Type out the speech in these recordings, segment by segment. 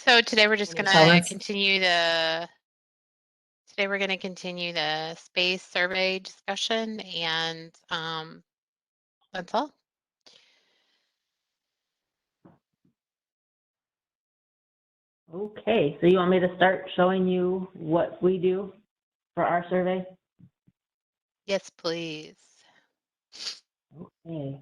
So today we're just Any going to comments? continue the space survey discussion, and that's all. Okay, so you want me to start showing you what we do for our survey? Yes, please. Okay.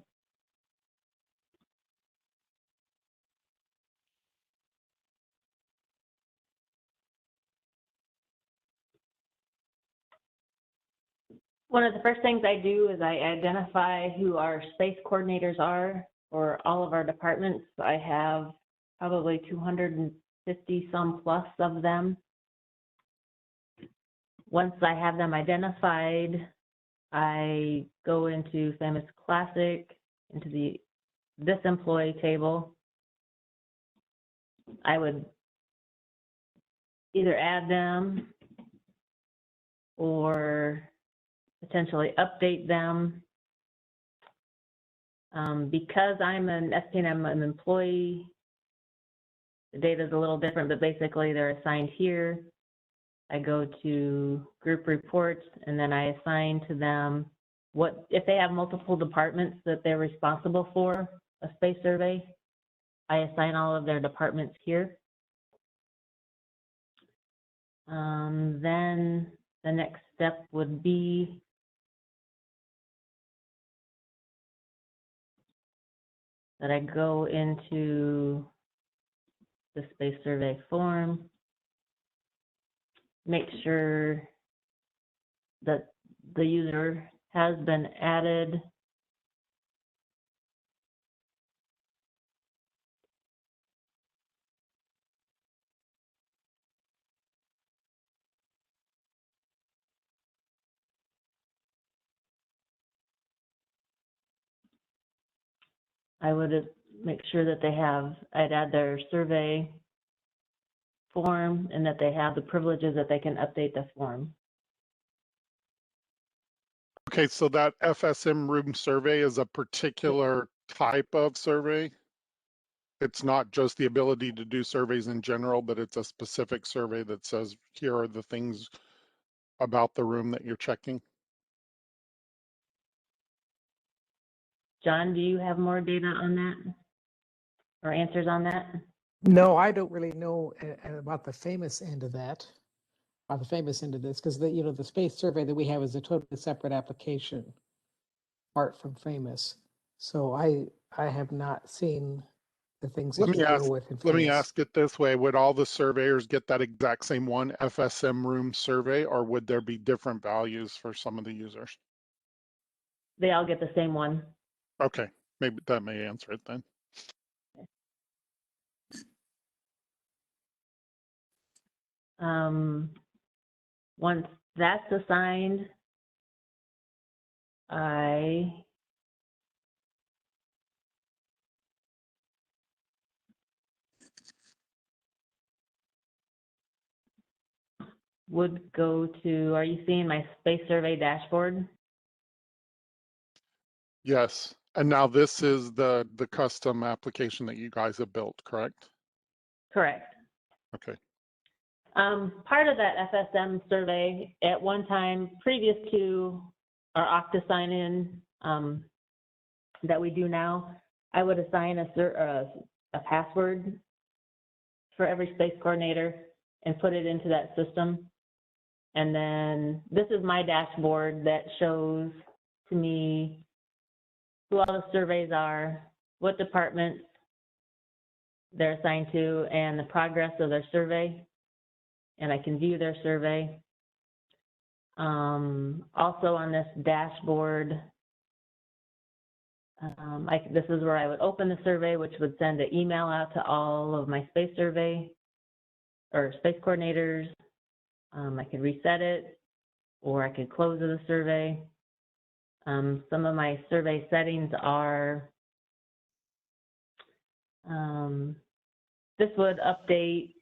One of the first things I do is I identify who our space coordinators are for all of our departments. I have probably 250 some plus of them. Once I have them identified, I go into Famous Classic, into this employee table. I would either add them or potentially update them. Because I'm an SPNM, an employee, the data is a little different, but basically they're assigned here. I go to group reports, and then I assign to them if they have multiple departments that they're responsible for a space survey, I assign all of their departments here. Then the next step would be that I go into the space survey form, make sure that the user has been added. I would make sure that I'd add their survey form and that they have the privileges that they can update the form. Okay, so that FSM room survey is a particular type of survey. It's not just the ability to do surveys in general, but it's a specific survey that says, here are the things about the room that you're checking. John, do you have more data on that or answers on that? No, I don't really know about the famous end of that, about the famous end of this, because the space survey that we have is a totally separate application, apart from famous. So I have not seen the things that you deal with in famous. Let me ask it this way: would all the surveyors get that exact same one FSM room survey, or would there be different values for some of the users? They all get the same one. Okay, maybe that may answer it then. Once that's assigned, I would go to, are you seeing my space survey dashboard? Yes, and now this is the custom application that you guys have built, correct? Correct. Okay. Part of that FSM survey at one time, previous to our Okta sign-in that we do now, I would assign a password for every space coordinator and put it into that system. And then this is my dashboard that shows to me who all the surveys are, what departments they're assigned to, and the progress of their survey. And I can view their survey. Also on this dashboard, this is where I would open the survey, which would send an email out to all of my space survey or space coordinators. I could reset it, or I could close the survey. Some of my survey settings are, this would update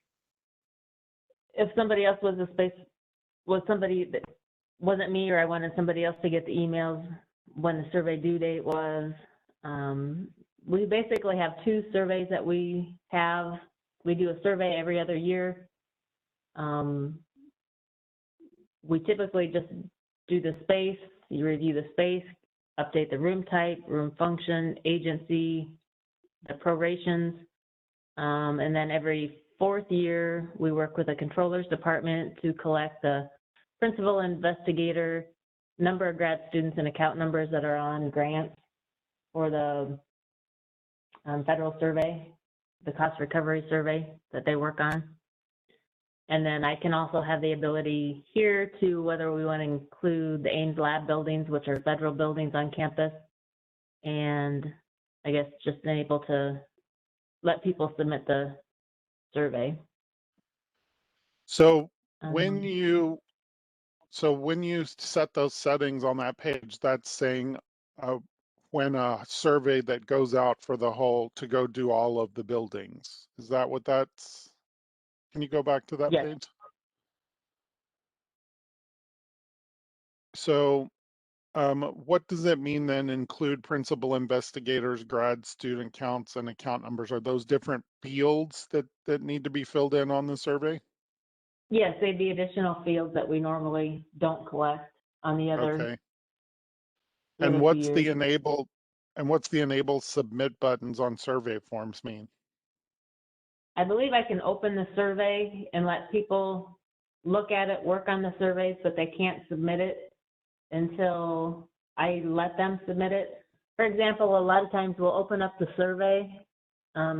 if somebody else was somebody that wasn't me, or I wanted somebody else to get the emails when the survey due date was. We basically have two surveys that we have. we do a survey every other year. We typically just do the space, you review the space, update the room type, room function, agency, the prorations, and then every 4th year, we work with the controllers department to collect the principal investigator, number of grad students and account numbers that are on grants for the federal survey, the cost recovery survey that they work on. And then I can also have the ability here to whether we want to include the Ames lab buildings, which are federal buildings on campus, and I guess just able to let people submit the survey. So when you set those settings on that page, that's saying when a survey that goes out for the whole to go do all of the buildings. Is that what that's? Can you go back to that Yes. page? So what does it mean then, include principal investigators, grad student counts, and account numbers? Are those different fields that need to be filled in on the survey? Yes, they'd be additional fields that we normally don't collect on the other. Okay. the And other what's few the years. enable submit buttons on survey forms mean? I believe I can open the survey and let people look at it, work on the surveys, but they can't submit it until I let them submit it. For example, a lot of times we'll open up the survey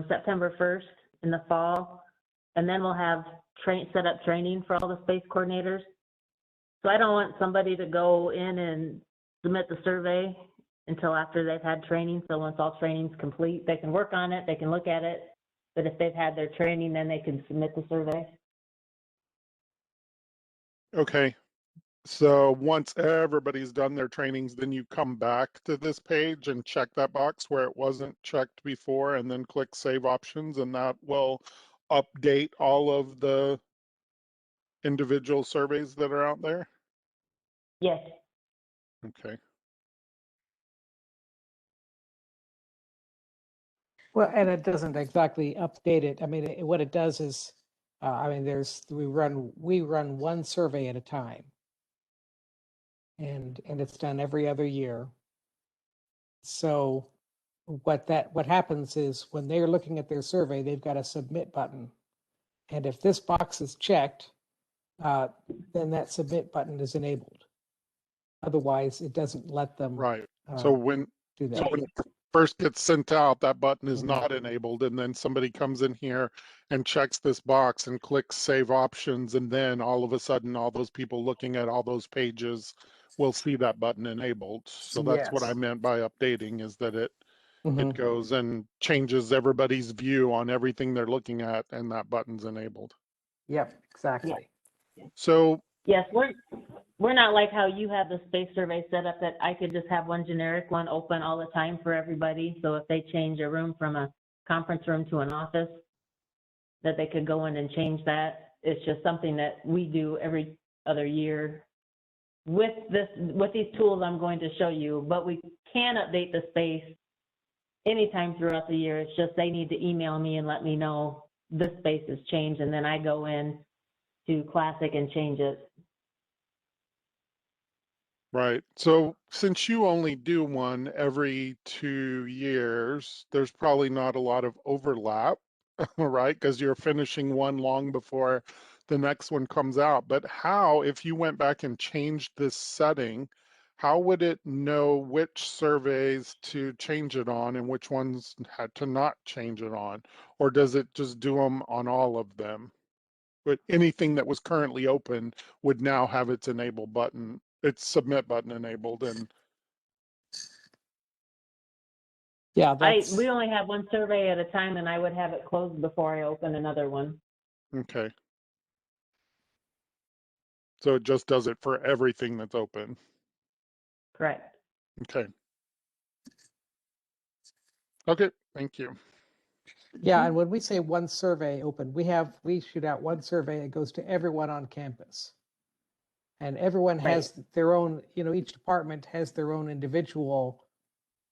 September 1st in the fall, and then we'll have set up training for all the space coordinators. So I don't want somebody to go in and submit the survey until after they've had training. So once all training's complete, they can work on it, they can look at it. But if they've had their training, then they can submit the survey. Okay. So once everybody's done their trainings, then you come back to this page and check that box where it wasn't checked before, and then click Save Options, and that will update all of the individual surveys that are out there? Yes. Okay. Well, and it doesn't exactly update it. I mean, what it does is, we run one survey at a time, and it's done every other year. So what happens is when they're looking at their survey, they've got a submit button, and if this box is checked, then that submit button is enabled. Otherwise, it doesn't let them Right. So when do so that. when it first gets sent out, that button is Mhm. not enabled, and then somebody comes in here and checks this box and clicks Save Options, and then all of a sudden, all those people looking at all those pages will see that button enabled. So that's what I Yes. meant by updating, is that it Mhm. goes and changes everybody's view on everything they're looking at, and that button's enabled. Yep, exactly. So Yes, we're not like how you have the space survey set up that I could just have one generic one open all the time for everybody. So if they change a room from a conference room to an office, that they could go in and change that. It's just something that we do every other year with these tools I'm going to show you, but we can update the space anytime throughout the year. It's just they need to email me and let me know this space has changed, and then I go in to Classic and change it. right. So since you only do one every 2 years, there's probably not a lot of overlap, right? Because you're finishing one long before the next one comes out. But how, if you went back and changed this setting, how would it know which surveys to change it on and which ones had to not change it on? Or does it just do them on all of them? But anything that was currently open would now have its enable button, its submit button enabled. And Yeah, We only have one survey at a time, and I would have it closed before I open another one. okay. So it just does it for everything that's open. Correct. Okay. Okay, thank you. Yeah, and when we say one survey open, we shoot out one survey. It goes to everyone on campus, and everyone has their own. Each department has their own individual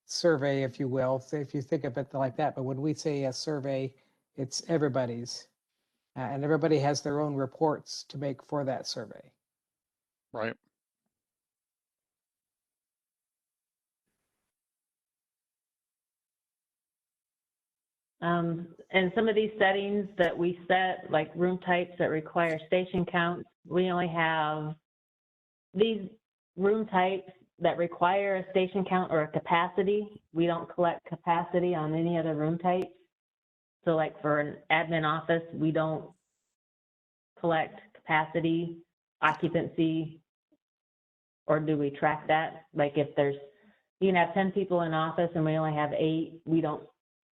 survey, if you will. So if you think of it like that, but when we say a survey, It's everybody's. And everybody has their own reports to make for that survey. Right. And some of these settings that we set, like room types that require station counts, we only have these room types that require a station count or a capacity. We don't collect capacity on any other room types. So like for an admin office, we don't collect capacity, occupancy, or do we track that? Like if there's, you can have 10 people in office and we only have 8, we don't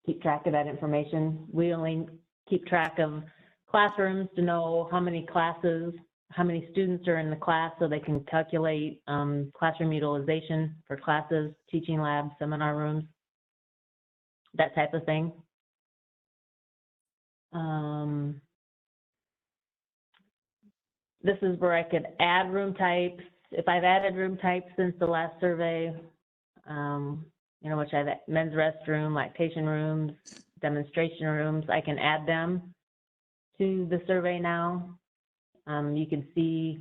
keep track of that information. We only keep track of classrooms to know how many classes, how many students are in the class so they can calculate classroom utilization for classes, teaching labs, seminar rooms, that type of thing. This is where I could add room types. If I've added room types since the last survey, you know, which I've men's restroom, lactation rooms, demonstration rooms, I can add them to the survey now. You can see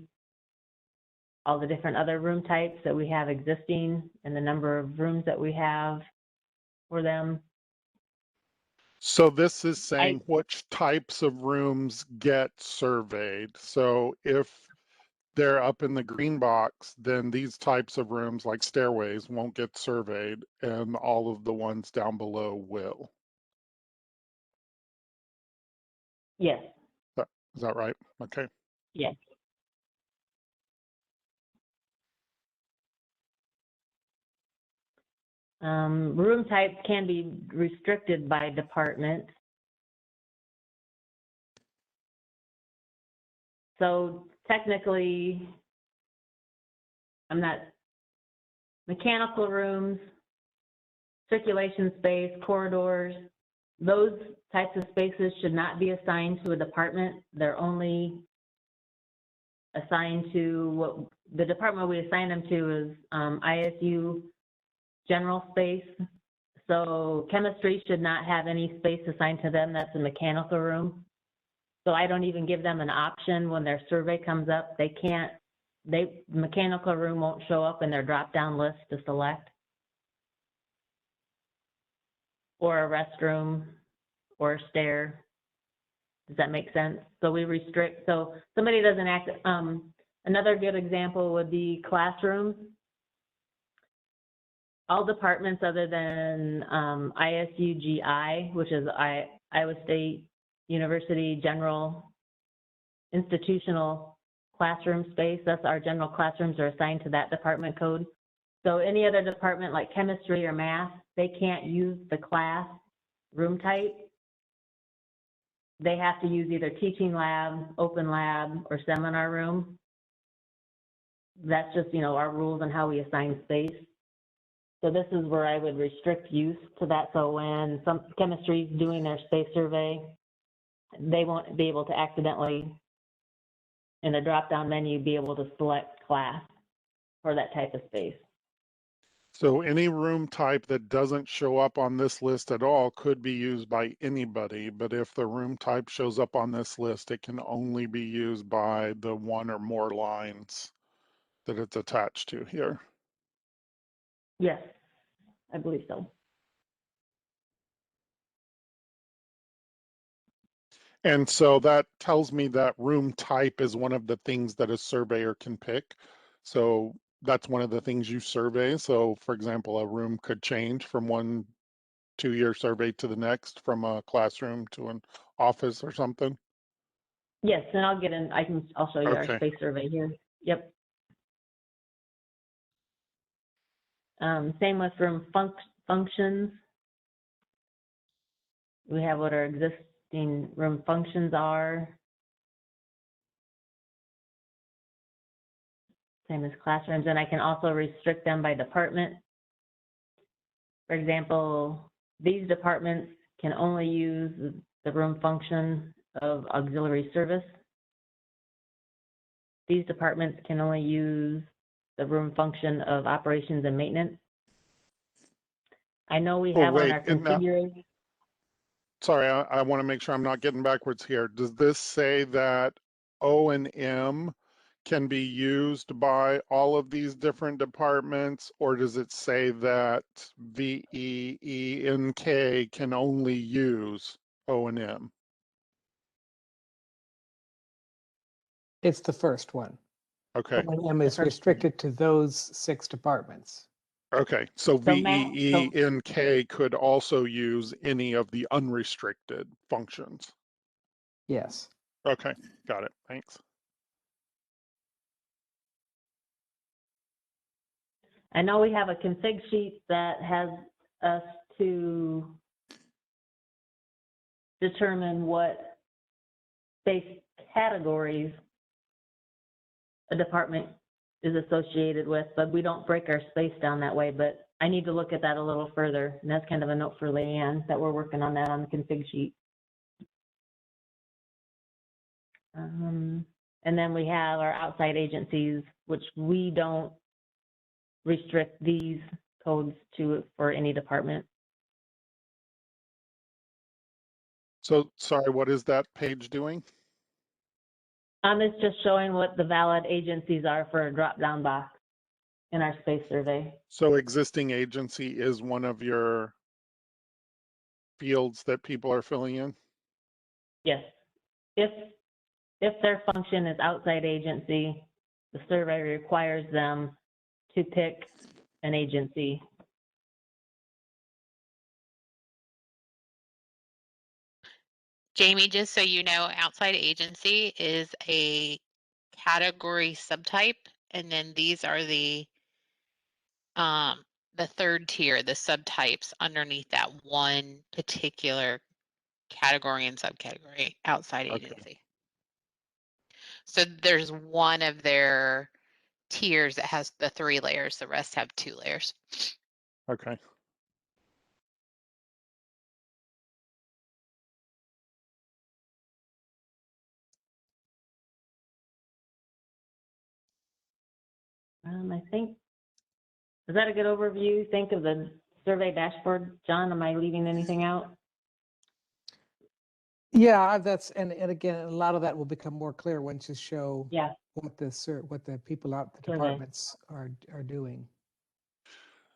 all the different other room types that we have existing and the number of rooms that we have for them. So this is saying which types of rooms get surveyed. So if they're up in the green box, then these types of rooms like stairways won't get surveyed and all of the ones down below will. Yes. Is that right? Okay. Yes. Room types can be restricted by department. So technically, mechanical rooms, circulation space, corridors, those types of spaces should not be assigned to a department. They're only assigned to what the department we assign them to is ISU general space. So chemistry should not have any space assigned to them. That's a mechanical room. So I don't even give them an option when their survey comes up. They can't, mechanical room won't show up in their drop-down list to select. Or a restroom, or a stair. Does that make sense? So we restrict, so somebody doesn't act, another good example would be classrooms. All departments other than ISU-GI, which is Iowa State University General Institutional Classroom Space, that's our general classrooms are assigned to that department code. So any other department like chemistry or math, they can't use the class room type. They have to use either teaching lab, open lab, or seminar room. That's just, you know, our rules on how we assign space. So this is where I would restrict use to that. So when some chemistry is doing their space survey, they won't be able to accidentally, in the drop-down menu, be able to select class for that type of space. So any room type that doesn't show up on this list at all could be used by anybody, but if the room type shows up on this list, it can only be used by the one or more lines that it's attached to here. Yes, I believe so. And so that tells me that room type is one of the things that a surveyor can pick. So that's one of the things you survey. So for example, a room could change from 1 2-year survey to the next, from a classroom to an office or something. Yes, and I'll show you our Okay. space survey here. Yep. Same with room functions. We have what our existing room functions are. Same as classrooms, and I can also restrict them by department. For example, these departments can only use the room function of auxiliary service. These departments can only use the room function of operations and maintenance. I know we have on our configuration. sorry, I want to make sure I'm not getting backwards here. Does this say that O&M can be used by all of these different departments, or does it say that VEENK can only use O&M? It's the first one. Okay, O&M The is first one. restricted to those 6 departments. okay. So So VEENK could also use any of the unrestricted functions. Yes. Okay, got it. Thanks. I know we have a config sheet that has us to determine what space categories a department is associated with, but we don't break our space down that way. But I need to look at that a little further. And that's kind of a note for Leanne that we're working on that on the config sheet. And then we have our outside agencies, which we don't restrict these codes to for any department. So sorry, what is that page doing? It's just showing what the valid agencies are for a drop-down box in our space survey. So existing agency is one of your fields that people are filling in? Yes. If their function is outside agency, the survey requires them to pick an agency. Jamie, just so you know, outside agency is a category subtype, and then these are the third tier, the subtypes underneath that one particular category and subcategory, outside Okay. agency. So there's one of their tiers that has the 3 layers, the rest have 2 layers. Okay. I think, is that a good overview? Think of the survey dashboard. John, am I leaving anything out? Yeah, that's, and again, a lot of that will become more clear once you show Yeah, what the people out, the Survey. departments are doing.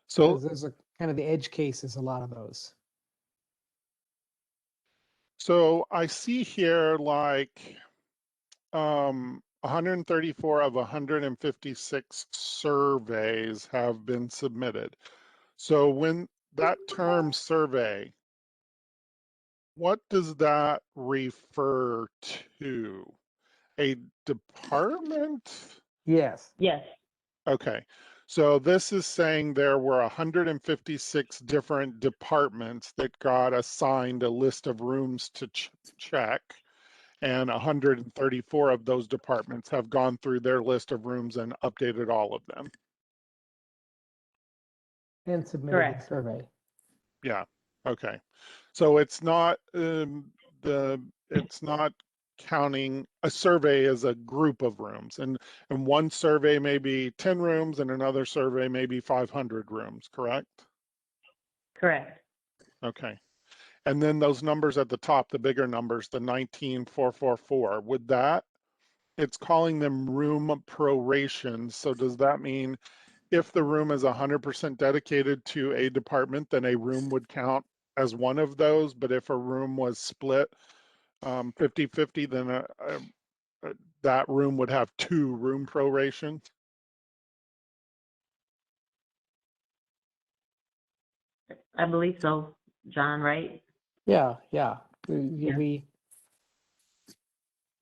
So, Because those are kind of the edge cases, a lot of those. so I see here like 134 of 156 surveys have been submitted. So when that term survey, what does that refer to? A department? Yes. yes, Okay, so this is saying there were 156 different departments that got assigned a list of rooms to check, and 134 of those departments have gone through their list of rooms and updated all of them. And submitted a correct. survey. Yeah, okay. So it's not it's not counting a survey as a group of rooms, and one survey may be 10 rooms and another survey may be 500 rooms, correct? Correct. Okay. And then those numbers at the top, the bigger numbers, the 19,444, would that, it's calling them room prorations. So does that mean if the room is 100% dedicated to a department, then a room would count as one of those? But if a room was split 50-50, then that room would have 2 room prorations? I believe so, John, right? Yeah, yeah. Yeah. We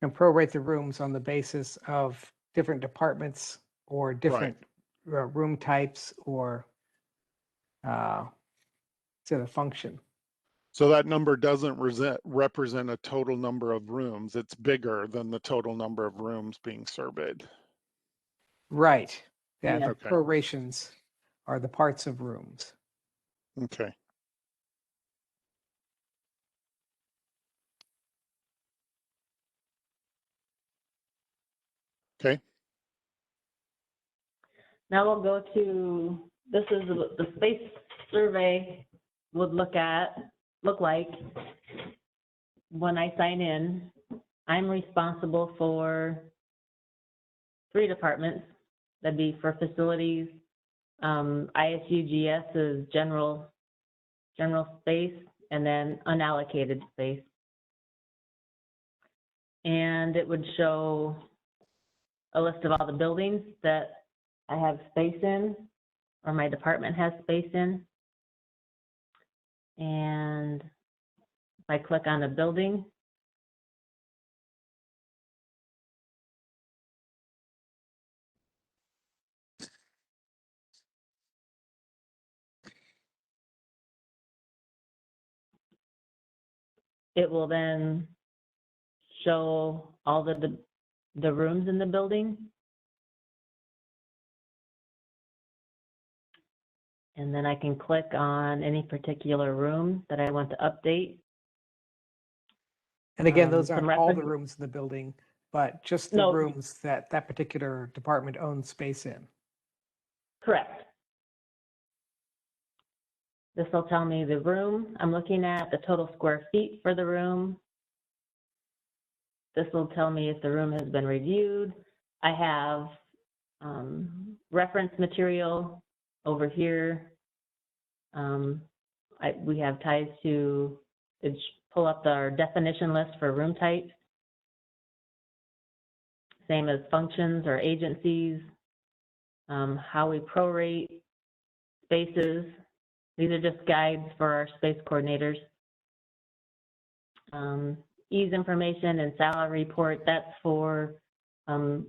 can prorate the rooms on the basis of different departments or different room types or to the function. So that number doesn't represent a total number of rooms. It's bigger than the total number of rooms being surveyed. Right. Yeah, Yeah. the Okay. prorations are the parts of rooms. Okay. Okay. Now we'll go to, this is the space survey would look at look like when I sign in. I'm responsible for 3 departments. That'd be for facilities, ISU GS is general space, and then unallocated space. And it would show a list of all the buildings that I have space in, or my department has space in. And if I click on a building, it will then show all the rooms in the building. And then I can click on any particular room that I want to update. And again, those some aren't all the reference- rooms in the building, but just the No. rooms that that particular department owns space in. Correct. This will tell me the room I'm looking at, the total square feet for the room. This will tell me if the room has been reviewed. I have reference material over here. We have ties to pull up our definition list for room types. Same as functions or agencies, how we prorate spaces. These are just guides for our space coordinators. Ease information and salary report, that's for when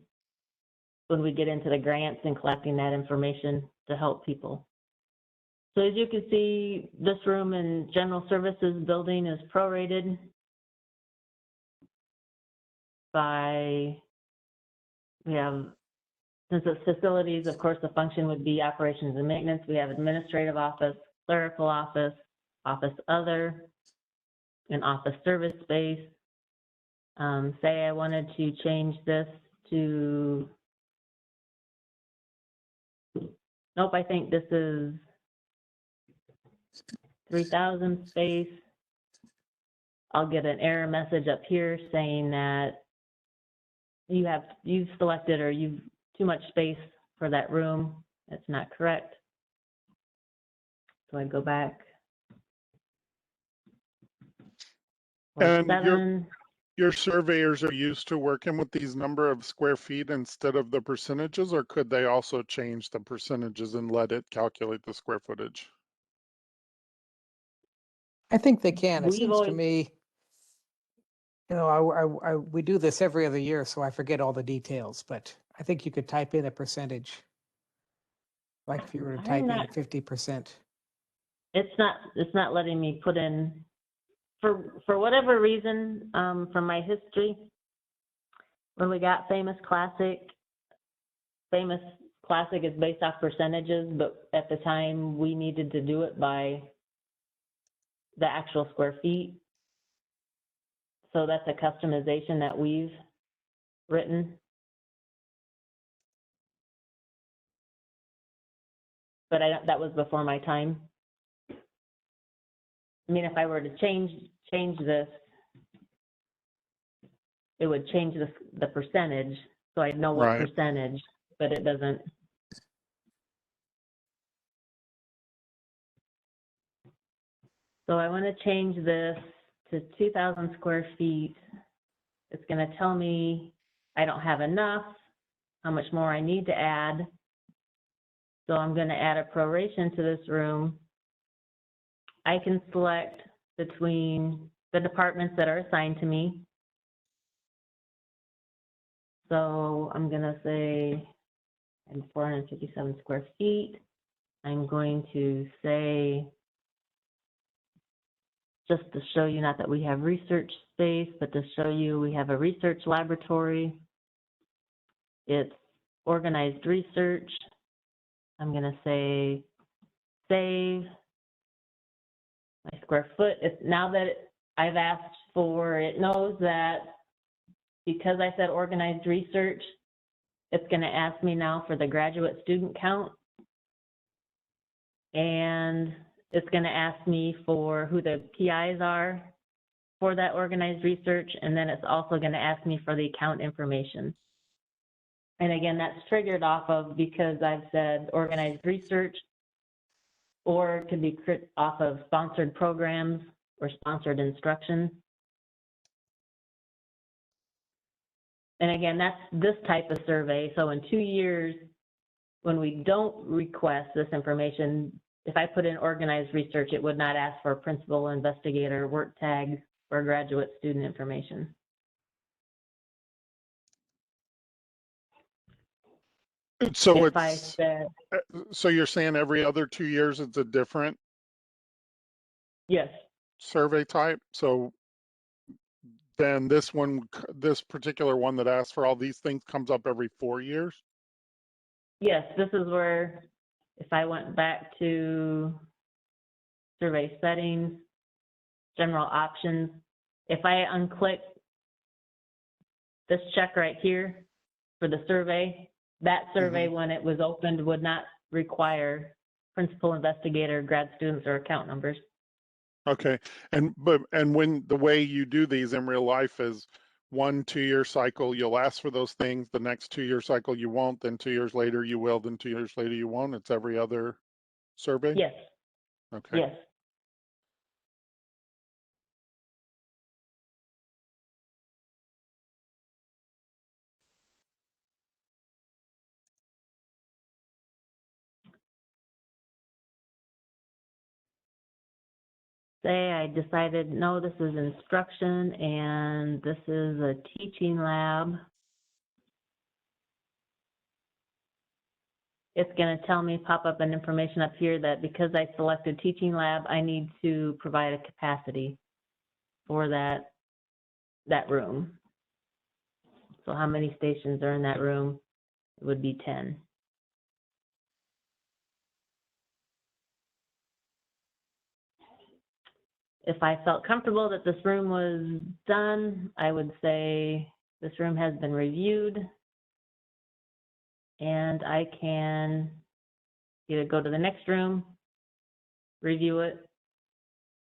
we get into the grants and collecting that information to help people. So as you can see, this room in general services building is prorated by, we have, since it's facilities, of course, the function would be operations and maintenance. We have administrative office, clerical office, office other, and office service space. Say I wanted to change this to, nope, I think this is 3000 space. I'll get an error message up here saying that you've selected or you've too much space for that room. That's not correct. So I go back. And your surveyors are used to working with these number of square feet instead of the percentages, or could they also change the percentages and let it calculate the square footage? I think they can. It We've seems to always- me, you know, we do this every other year, so I forget all the details, but I think you could type in a percentage. Like if you were to type in 50%. It's not letting me put in, for whatever reason, from my history, when we got Famous Classic is based off percentages, but at the time we needed to do it by the actual square feet. So that's a customization that we've written. But that was before my time. I mean, if I were to change this, it would change the percentage, so I'd know what Right. percentage, but it doesn't. So I want to change this to 2,000 square feet. It's going to tell me I don't have enough, how much more I need to add. So I'm going to add a proration to this room. I can select between the departments that are assigned to me. So I'm going to say I'm 457 square feet. I'm going to say, just to show you, not that we have research space, but to show you we have a research laboratory. It's organized research. I'm going to say save my square foot. Now that I've asked for, it knows that because I said organized research, it's going to ask me now for the graduate student count. And It's going to ask me for who the PIs are for that organized research, and then it's also going to ask me for the account information. And again, that's triggered off of because I've said organized research, or it could be off of sponsored programs or sponsored instruction. And again, that's this type of survey. So in 2 years, when we don't request this information, if I put in organized research, it would not ask for principal, investigator, work tag, or graduate student information. So If I it's, said, so you're saying every other 2 years it's a different yes, survey type? So then this one, this particular one that asks for all these things comes up every 4 years? yes, this is where, if I went back to survey settings, general options, if I unclick this check right here for the survey, that survey when it was opened would not require principal, investigator, grad students, or account numbers. Okay, and when the way you do these in real life is 1 2-year cycle, you'll ask for those things. The next 2-year cycle you won't. Then 2 years later you will. Then 2 years later you won't. It's every other survey. Yes, Okay. yes. Say I decided, no, this is instruction and this is a teaching lab. It's going to tell me, pop up an information up here that because I selected teaching lab, I need to provide a capacity for that room. So how many stations are in that room? It would be 10. If I felt comfortable that this room was done, I would say this room has been reviewed, and I can either go to the next room, review it.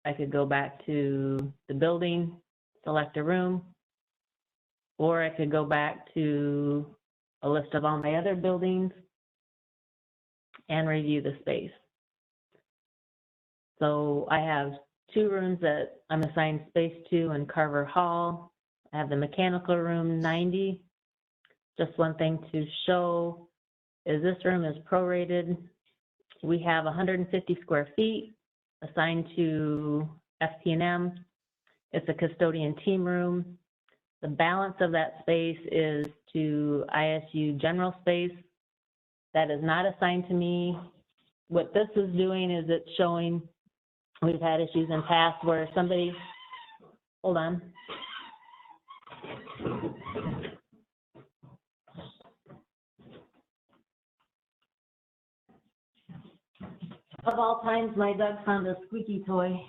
I could go back to the building, select a room, or I could go back to a list of all my other buildings and review the space. So I have 2 rooms that I'm assigned space to in Carver Hall. I have the mechanical room 90. Just one thing to show is this room is prorated. We have 150 square feet assigned to FP&M. It's a custodian team room. The balance of that space is to ISU general space. That is not assigned to me. What this is doing is it's showing, we've had issues in past where somebody, hold on. Of all times, my dog found a squeaky toy.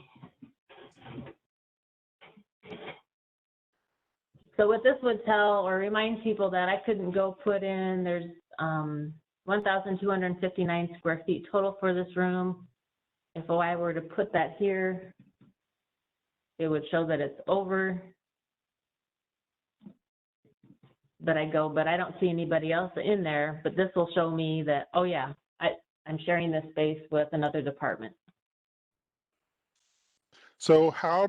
So what this would tell or remind people that I couldn't go put in, there's 1,259 square feet total for this room. If I were to put that here, it would show that it's over. But I don't see anybody else in there, but this will show me that, oh yeah, I'm sharing this space with another department. So how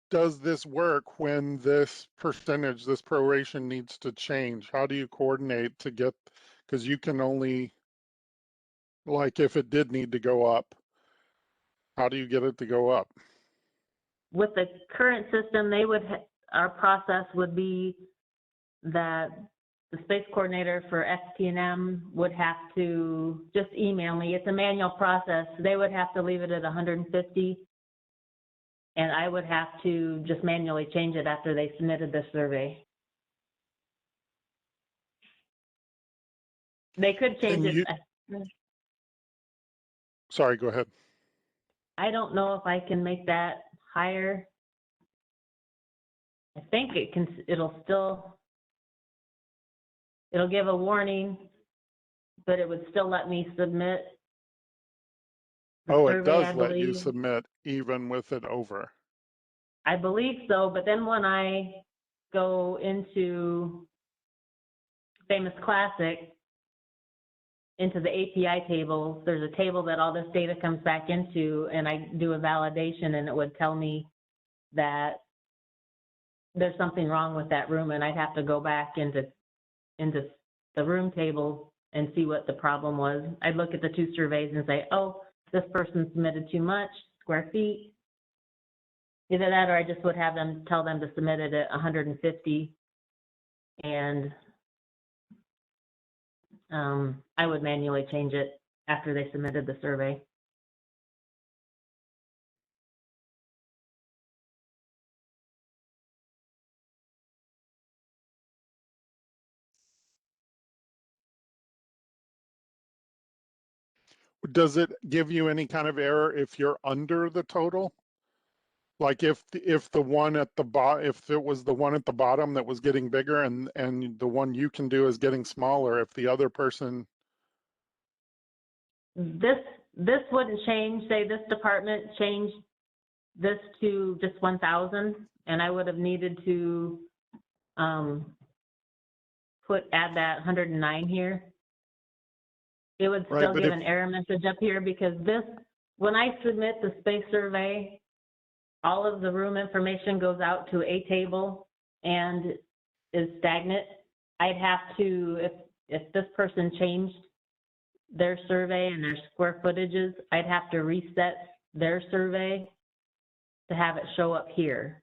does this work when this percentage, this proration needs to change? How do you coordinate to get, because you can only, like if it did need to go up, how do you get it to go up? With the current system, our process would be that the space coordinator for FP&M would have to just email me. It's a manual process. They would have to leave it at 150, and I would have to just manually change it after they submitted the survey. They could change it. Sorry, go ahead. I don't know if I can make that higher. I think it'll give a warning, but it would still let me submit. the Oh, it survey, I does let you believe. submit even with it over. I believe so, but then when I go into Famous Classic, into the API tables, there's a table that all this data comes back into, and I do a validation, and it would tell me that there's something wrong with that room, and I'd have to go back into the room table and see what the problem was. I'd look at the two surveys and say, oh, this person submitted too much square feet. Either that, or I just would have them tell them to submit it at 150, and I would manually change it after they submitted the survey. Does it give you any kind of error if you're under the total? Like if the one at the bottom, if it was the one at the bottom that was getting bigger and the one you can do is getting smaller, if the other person, This wouldn't change. Say this department changed this to just 1,000, and I would have needed to add that 109 here. It would Right, still but give if- an error message up here, because this, when I submit the space survey, all of the room information goes out to a table and is stagnant. I'd have to, if this person changed their survey and their square footages, I'd have to reset their survey to have it show up here.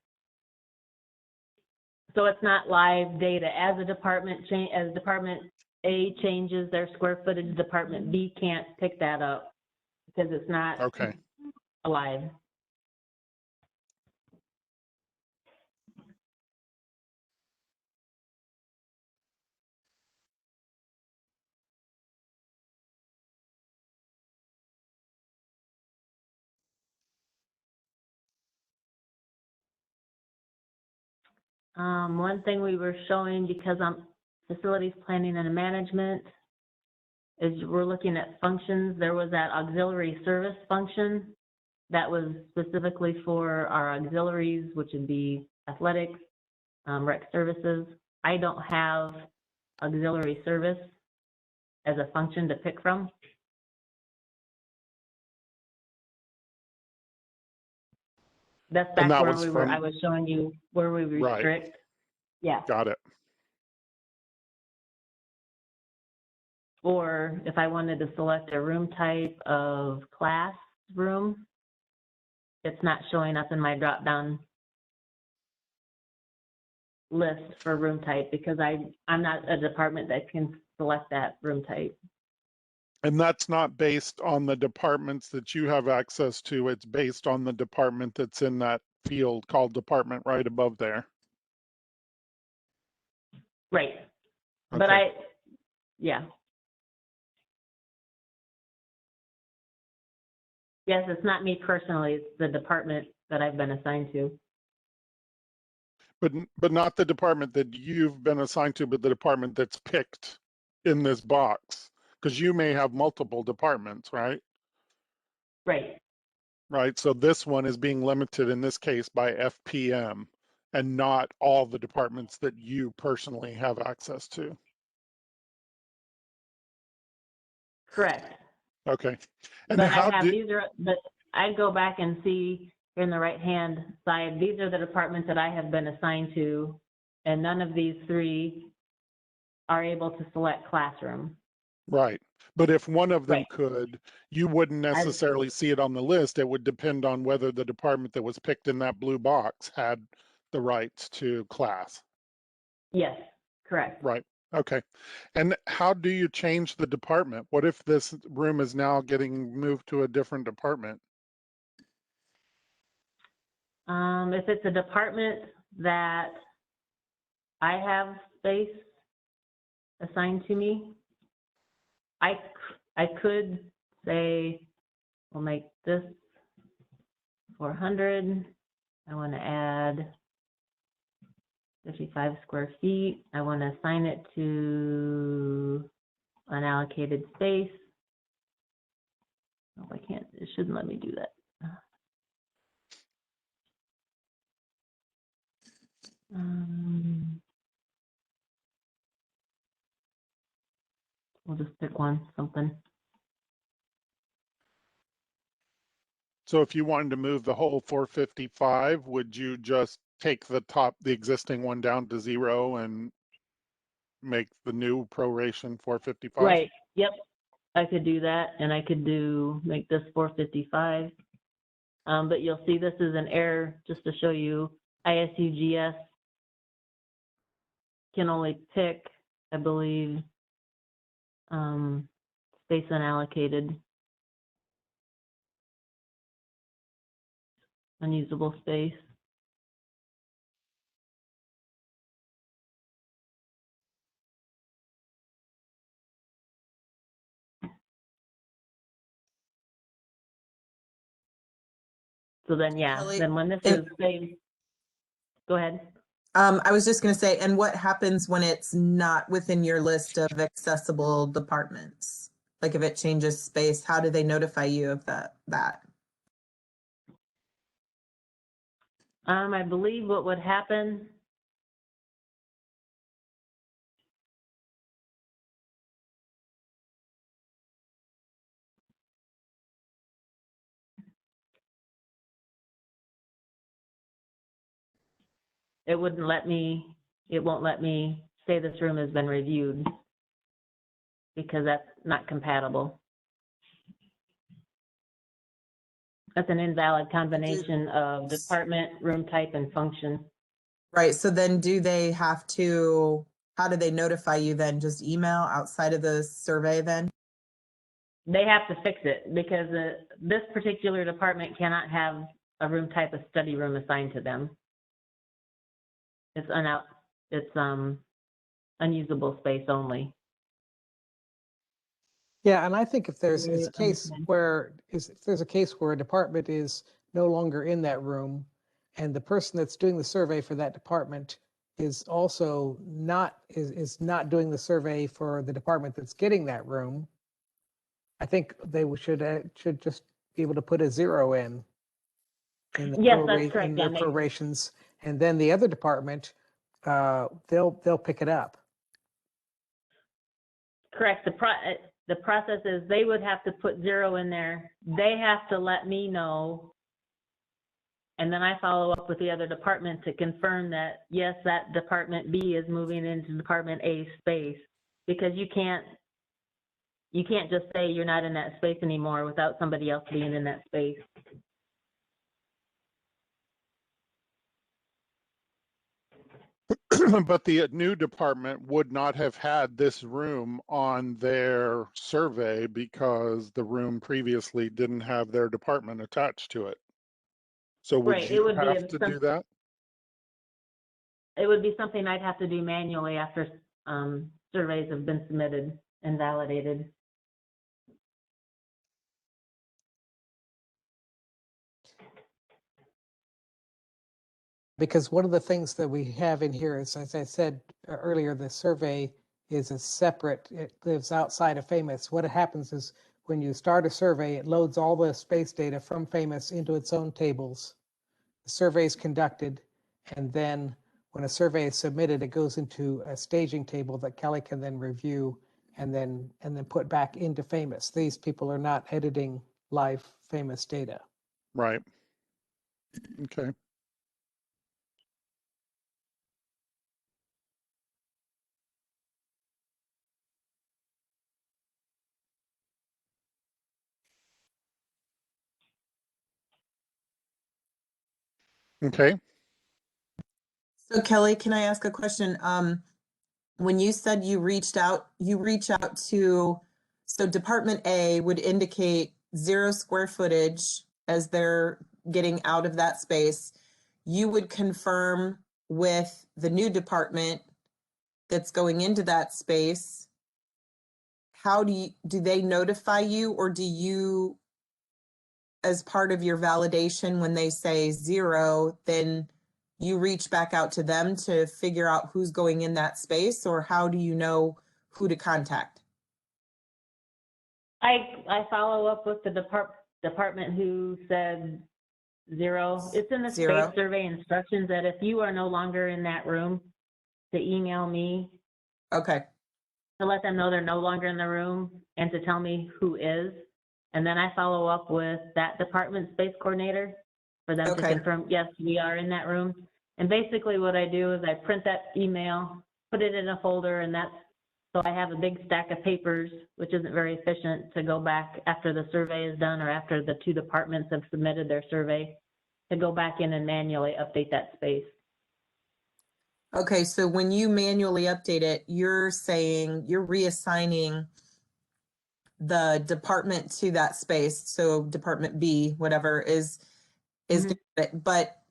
So it's not live data. As a department as Department A changes their square footage, Department B can't pick that up because it's not okay. alive. One thing we were showing, because I'm facilities planning and management, is we're looking at functions. There was that auxiliary service function that was specifically for our auxiliaries, which would be athletics, rec services. I don't have auxiliary service as a function to pick from. That's And back that where was we were, from, I was showing you where we right, restrict. Yeah. got it. Or if I wanted to select a room type of classroom, it's not showing up in my drop-down list for room type, because I'm not a department that can select that room type. And that's not based on the departments that you have access to. It's based on the department that's in that field called department right above there. Right. Okay. But yeah. Yes, it's not me personally, it's the department that I've been assigned to. But not the department that you've been assigned to, but the department that's picked in this box, because you may have multiple departments, right? Right. Right. So this one is being limited in this case by FPM and not all the departments that you personally have access to. Correct. Okay. And But I how have, do, but I'd go back and see in the right-hand side, these are the departments that I have been assigned to, and none of these three are able to select classroom. right. But if one of them Right. could, you wouldn't necessarily see it on the list. It would depend on whether the department that was picked in that blue box had the rights to class. Yes, correct. Right. Okay. And how do you change the department? What if this room is now getting moved to a different department? If it's a department that I have space assigned to me, I could say, we'll make this 400. I want to add 55 square feet. I want to assign it to unallocated space. Oh, I can't, it shouldn't let me do that. We'll just pick one, something. So if you wanted to move the whole 455, would you just take the existing one down to 0 and make the new proration 455? Right, yep, I could do that, and I could make this 455. But you'll see this is an error, just to show you, ISUGS can only pick, I believe, space unallocated, unusable space. So then, yeah, Kelly, then when this is saved, go ahead. I was just going to say, and what happens when it's not within your list of accessible departments? Like if it changes space, how do they notify you of that? I believe what would happen, it won't let me say this room has been reviewed because that's not compatible. That's an invalid combination of department, room type, and function. Right. So then how do they notify you then? Just email outside of the survey then? They have to fix it because this particular department cannot have a room type of study room assigned to them. It's unusable space only. Yeah, and I think if there's a case where a department is no longer in that room, and the person that's doing the survey for that department is also not doing the survey for the department that's getting that room, I think they should just be able to put a 0 in the Yes, that's correct. in their prorations, and then the other department they'll pick it up. Correct. The process is they would have to put 0 in there. They have to let me know, and then I follow up with the other department to confirm that yes, that department B is moving into department A space, because you can't just say you're not in that space anymore without somebody else being in that space. But the new department would not have had this room on their survey because the room previously didn't have their department attached to it. So would Right, you have to do that? It would be something I'd have to do manually after surveys have been submitted and validated. Because one of the things that we have in here is, as I said earlier, the survey is a separate, it lives outside of FAMUS. What happens is when you start a survey, it loads all the space data from FAMUS into its own tables. The survey is conducted, and then when a survey is submitted, it goes into a staging table that Kelly can then review and then put back into FAMUS. These people are not editing live FAMUS data. Right. Okay. Okay. So Kelly, can I ask a question? When you said you reach out to, so Department A would indicate 0 square footage as they're getting out of that space. You would confirm with the new department that's going into that space. How do they notify you, or do you, as part of your validation, when they say 0, then you reach back out to them to figure out who's going in that space, or how do you know who to contact? I follow up with the department who said 0. It's in the 0. space survey instructions that if you are no longer in that room, to email me Okay. to let them know they're no longer in the room and to tell me who is. And then I follow up with that department space coordinator for them to Okay. confirm, yes, we are in that room. And basically what I do is I print that email, put it in a folder, and that's, so I have a big stack of papers, which isn't very efficient, to go back after the survey is done or after the 2 departments have submitted their survey, to go back in and manually update that space. Okay, so when you manually update it, you're saying you're reassigning the department to that space. So department B, whatever is Mhm. but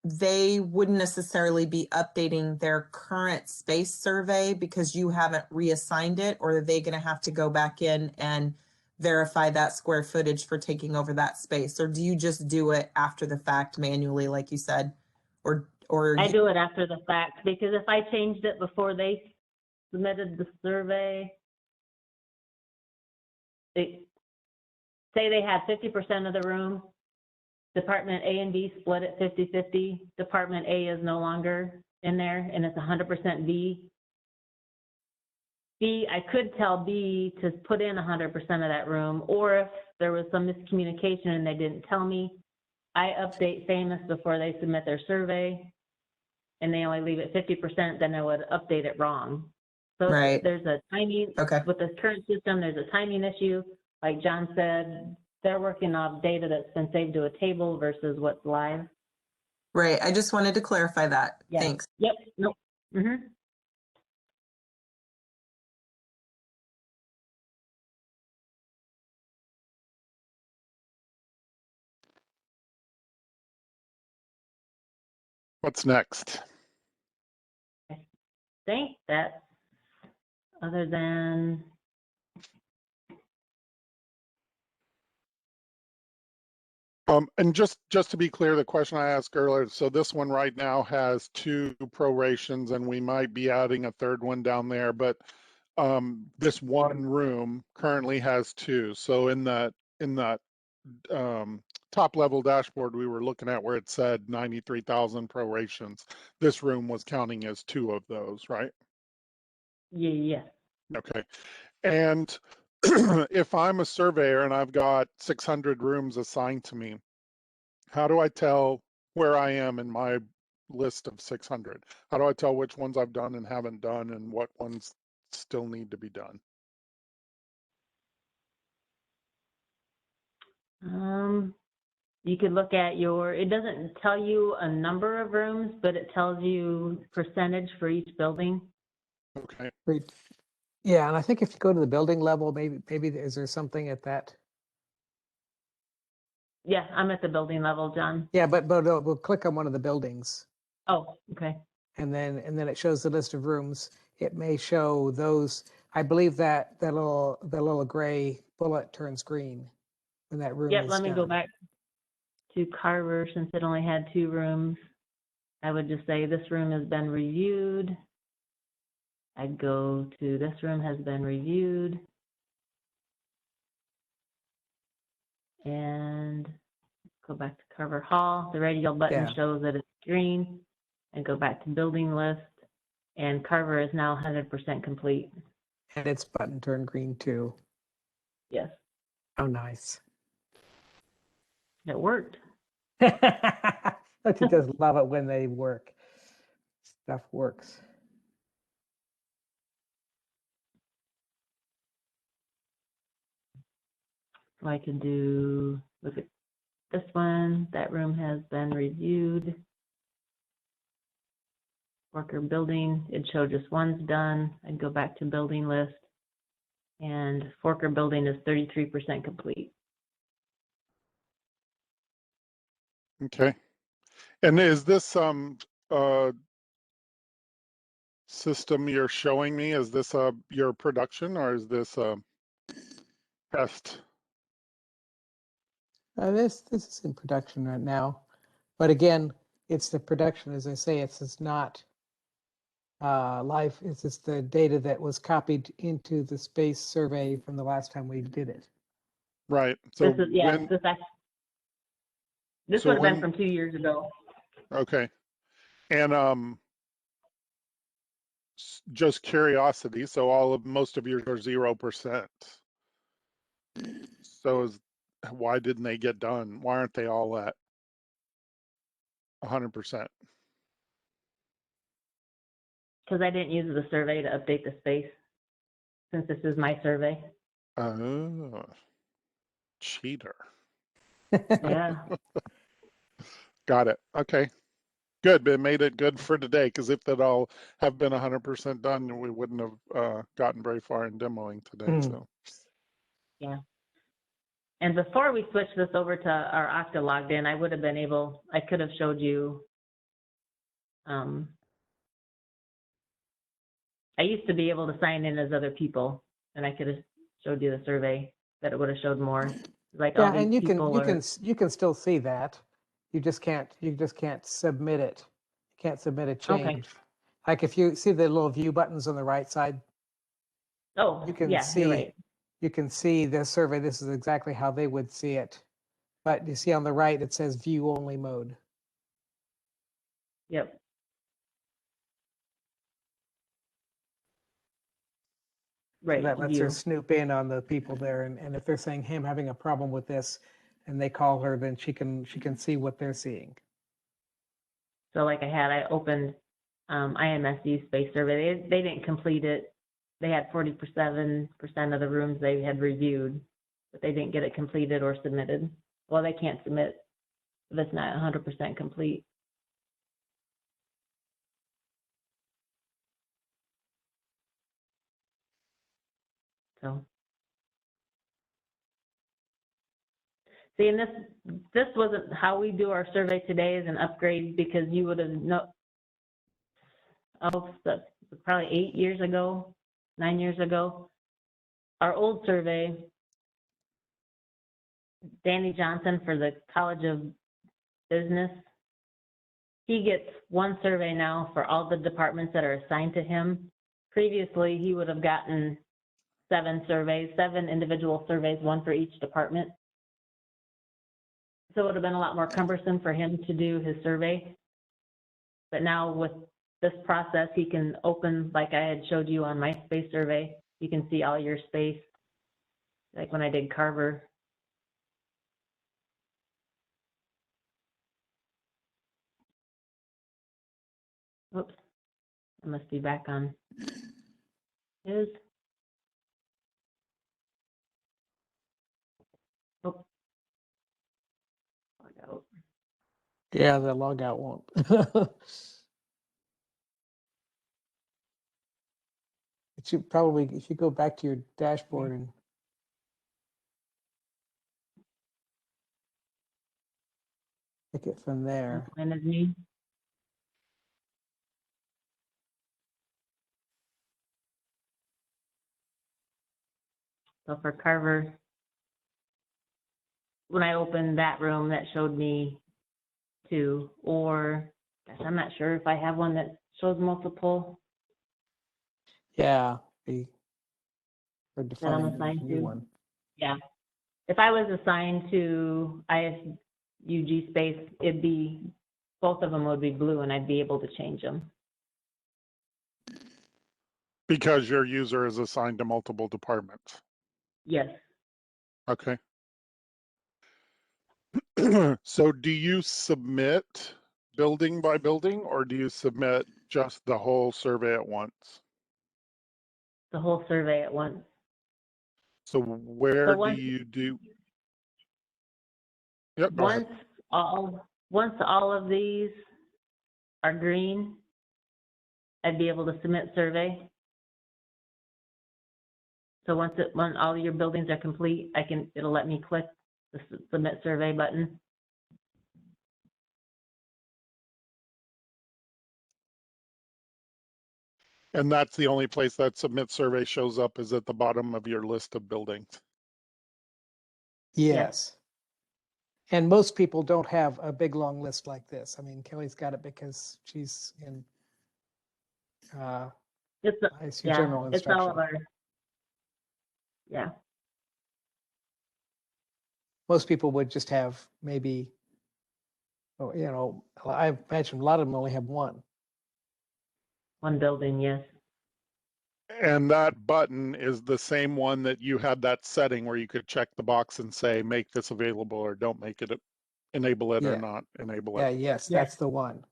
they wouldn't necessarily be updating their current space survey because you haven't reassigned it, or are they going to have to go back in and verify that square footage for taking over that space? Or do you just do it after the fact manually, like you said? Or I you, do it after the fact, because if I changed it before they submitted the survey, say they had 50% of the room, Department A and B split it 50-50. Department A is no longer in there, and it's 100% B. B, I could tell B to put in 100% of that room, or if there was some miscommunication and they didn't tell me, I update Famous before they submit their survey, and they only leave it 50%, then I would update it wrong. So Right. there's a timing, Okay. with the current system, there's a timing issue. Like John said, they're working off data that's been saved to a table versus what's live. Right. I just wanted to clarify that. Yes. Thanks. Yep. Nope. Mm-hmm. What's next? I think that's, other than, And just to be clear, the question I asked earlier, so this one right now has 2 prorations, and we might be adding a 3rd one down there, but this one room currently has 2. So in that top level dashboard we were looking at where it said 93,000 prorations, this room was counting as 2 of those, right? yes. Okay. And if I'm a surveyor and I've got 600 rooms assigned to me, how do I tell where I am in my list of 600? How do I tell which ones I've done and haven't done and what ones still need to be done? You could look at your, it doesn't tell you a number of rooms, but it tells you percentage for each building. Okay. Great. Yeah, and I think if you go to the building level, maybe is there something at that? Yeah, I'm at the building level, John. Yeah, but we'll click on one of the buildings, Oh, okay. and then it shows the list of rooms. It may show those. I believe that the little gray bullet turns green when that room Yep, is let me go done. back to Carver since it only had 2 rooms. I would just say this room has been reviewed. I'd go to this room has been reviewed. And go back to Carver Hall. The radio button Yeah. shows that it's green. And go back to building list. And Carver is now 100% complete. And its button turned green too. Yes, Oh, nice. it worked. Don't you just love it when they work? Stuff works. So I can look at this one. That room has been reviewed. Worker building, it showed just one's done. I'd go back to building list. And Forker building is 33% complete. Okay. And is this system you're showing me, is this your production or is this a test? This is in production right now, but again, it's the production. As I say, it's not life. It's just the data that was copied into the space survey from the last time we did it. Right. So This is, yeah, when, this so would have been when, from 2 years ago. okay. And just curiosity. So most of yours are 0%. So why didn't they get done? Why aren't they all at 100%? Because I didn't use the survey to update the space, since this is my survey. Oh, cheater. Yeah. Got it. Okay. Good. It made it good for today, because if that all have been 100% done, we wouldn't have gotten very far in demoing today. Mm. So Yeah. And before we switched this over to our Okta logged in, I could have showed you, I used to be able to sign in as other people, and I could have showed you the survey, that it would have showed more. Like all Yeah, these and people you can still see that. You just can't submit it. You can't submit a Okay. change. Like if you see the little view buttons on the right side, Oh, you can yeah, you're see right. the survey. This is exactly how they would see it. But you see on the right, it says view only mode. Yep. So Right, that lets her view. snoop in on the people there. And if they're saying, hey, I'm having a problem with this, and they call her, then she can see what they're seeing. So like I opened IMSU space survey. They didn't complete it. They had 47% of the rooms they had reviewed, but they didn't get it completed or submitted. Well, they can't submit if it's not 100% complete. So, see, and this wasn't how we do our survey today as an upgrade, because you would have that's probably 8 years ago, 9 years ago. Our old survey, Danny Johnson for the College of Business, he gets one survey now for all the departments that are assigned to him. Previously, he would have gotten 7 individual surveys, one for each department. So it would have been a lot more cumbersome for him to do his survey. But now with this process, he can open, like I had showed you on my space survey, you can see all your space. Like when I did Carver. Oops, I must be back on his. Oh, log out. Yeah, the logout won't. It should probably, if you go back to your dashboard and pick it from there. Mine is me. So for Carver, when I opened that room, that showed me 2, or gosh, I'm not sure if I have one that shows multiple Yeah, be or that I'm defining the assigned new to. one. Yeah. If I was assigned to ISUG space, both of them would be blue, and I'd be able to change them. because your user is assigned to multiple departments. Yes. Okay. So do you submit building by building, or do you submit just the whole survey at once? The whole survey at once. So where So do once you do? Yep, go ahead. once all of these are green, I'd be able to submit survey. So when all your buildings are complete, it'll let me click the submit survey button. And that's the only place that submit survey shows up, is at the bottom of your list of buildings. Yes. And most people don't have a big long list like this. I mean, Kelly's got it because she's in It's, ISU yeah, general it's all of instruction. our, yeah, Most people would just have maybe, oh, you know, I imagine a lot of them only have one. one building, yes. And that button is the same one that you had that setting where you could check the box and say, make this available or don't make it, enable it or Yeah. not enable Yeah, it. yes, Yeah. that's the one.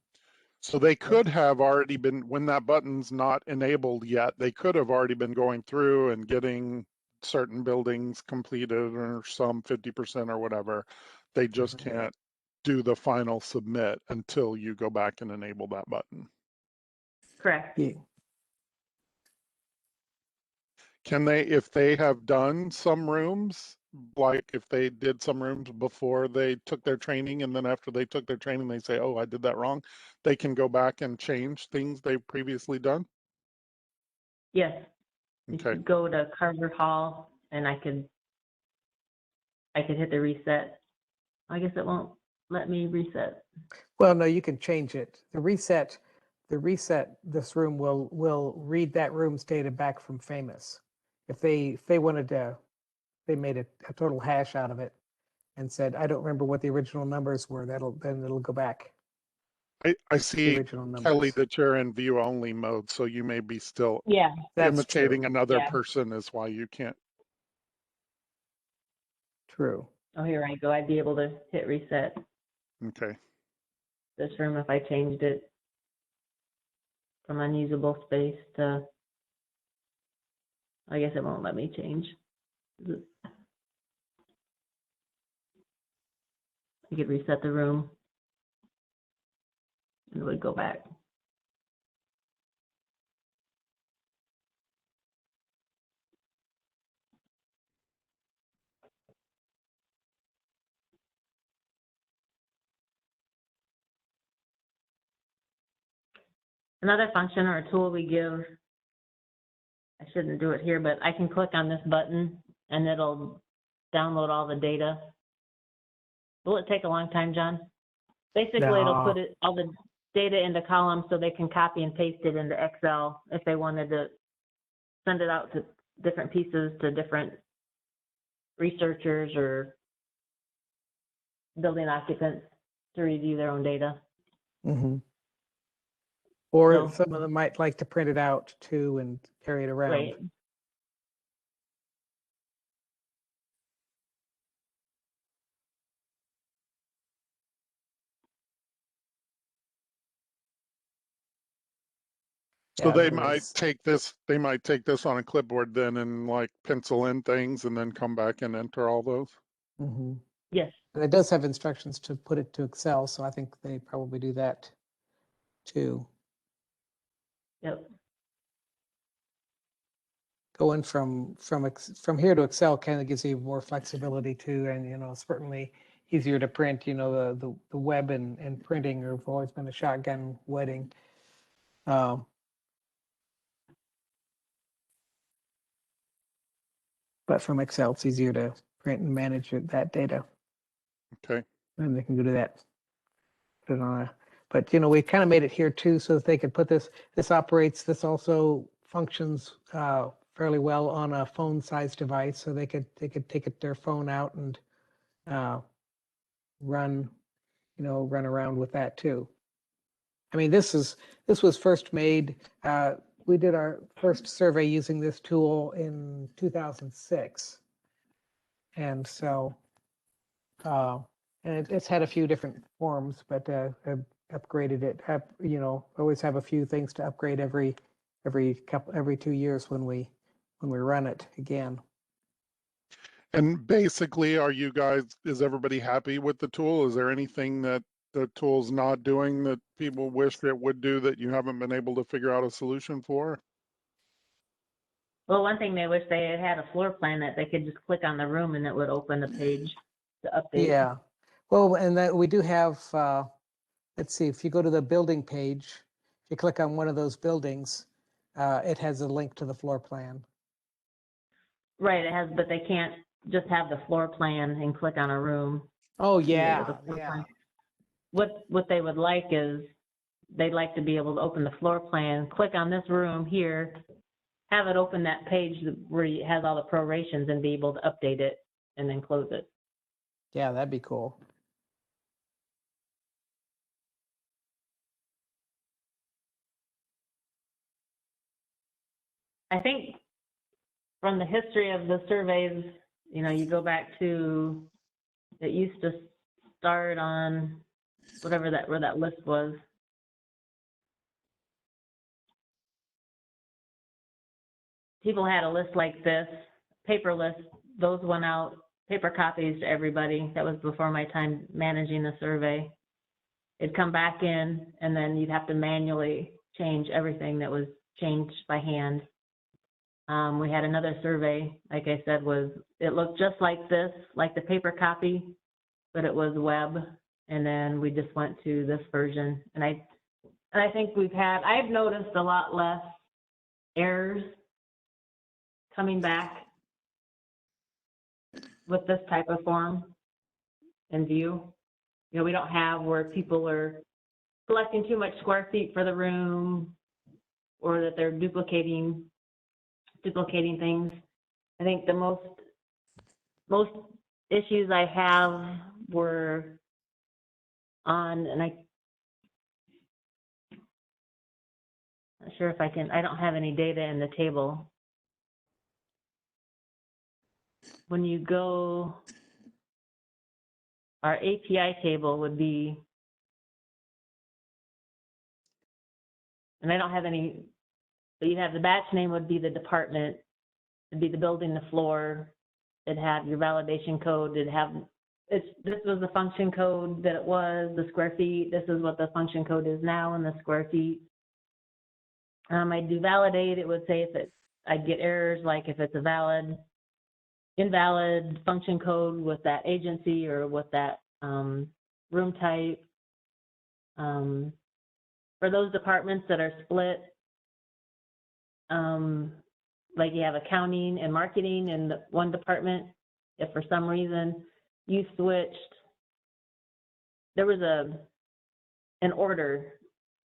So they could have already been, when that button's not enabled yet, they could have already been going through and getting certain buildings completed or some 50% or whatever. They just can't do the final submit until you go back and enable that button. Correct. Yeah. Can they, if they have done some rooms, like if they did some rooms before they took their training and then after they took their training, they say, oh, I did that wrong, they can go back and change things they've previously done? Yes. You Okay. could go to Carver Hall and I could hit the reset. I guess it won't let me reset. Well, no, you can change it. The reset, this room will read that room's data back from Famous. If they wanted to, they made a total hash out of it and said, I don't remember what the original numbers were, then it'll go back I to the see, original Kelly, numbers. that you're in view only mode, so you may be still Yeah. That's imitating true. another Yeah. person is why you can't. True. Oh, here I go. I'd be able to hit reset Okay. this room if I changed it from unusable space to, I guess it won't let me change. I could reset the room and it would go back. Another function or a tool we give, I shouldn't do it here, but I can click on this button and it'll download all the data. Will it take a long time, John? Basically, it'll put No. it, all the data into columns so they can copy and paste it into Excel if they wanted to send it out to different pieces to different researchers or building occupants to review their own data. Mm-hmm. Or So- some of them might like to print it out too and carry it around. Right. So Yeah, they there might is. take this, on a clipboard then and like pencil in things and then come back and enter all those. Mm-hmm. Yes. And it does have instructions to put it to Excel, so I think they probably do that too. Yep. Going from here to Excel kind of gives you more flexibility too, and you know, certainly easier to print. You know, the web and printing have always been a shotgun wedding. But from Excel, it's easier to print and manage that data. Okay. And they can go to that. Put it on a, but you know, we kind of made it here too, so that they could put this. This also functions fairly well on a phone-sized device, so they could take their phone out and run around with that too. I mean, this was first made. We did our first survey using this tool in 2006, and so and it's had a few different forms, but I've upgraded it. Always have a few things to upgrade every 2 years when we run it again. And basically, is everybody happy with the tool? Is there anything that the tool's not doing that people wish it would do that you haven't been able to figure out a solution for? Well, one thing they wish they had a floor plan that they could just click on the room and it would open the page to update. Yeah. Well, and that we do have, let's see, if you go to the building page, if you click on one of those buildings, it has a link to the floor plan. Right, it has, but they can't just have the floor plan and click on a room. Oh, See it yeah, with a floor yeah. plan. What they would like is they'd like to be able to open the floor plan, click on this room here, have it open that page where it has all the prorations and be able to update it and then close it. Yeah, that'd be cool. I think from the history of the surveys, you know, you go back to, it used to start on whatever that, where that list was. People had a list like this, paper list, those went out, paper copies to everybody. That was before my time managing the survey. It'd come back in, and then you'd have to manually change everything that was changed by hand. We had another survey, like I said, it looked just like this, like the paper copy, but it was web, and then we just went to this version. And I think I've noticed a lot less errors coming back with this type of form and view. You know, we don't have where people are collecting too much square feet for the room, or that they're duplicating things. I think the most issues I have were on, and I'm not sure if I don't have any data in the table. When you go, our API table would be, and I don't have any, but you have the batch name would be the department, it'd be the building, the floor, it'd have your validation code, this was the function code that it was, the square feet, this is what the function code is now in the square feet. I'd do validate, it would say I'd get errors like if it's a invalid function code with that agency or with that room type. For those departments that are split, like you have accounting and marketing in the one department, if for some reason you switched, there was an order.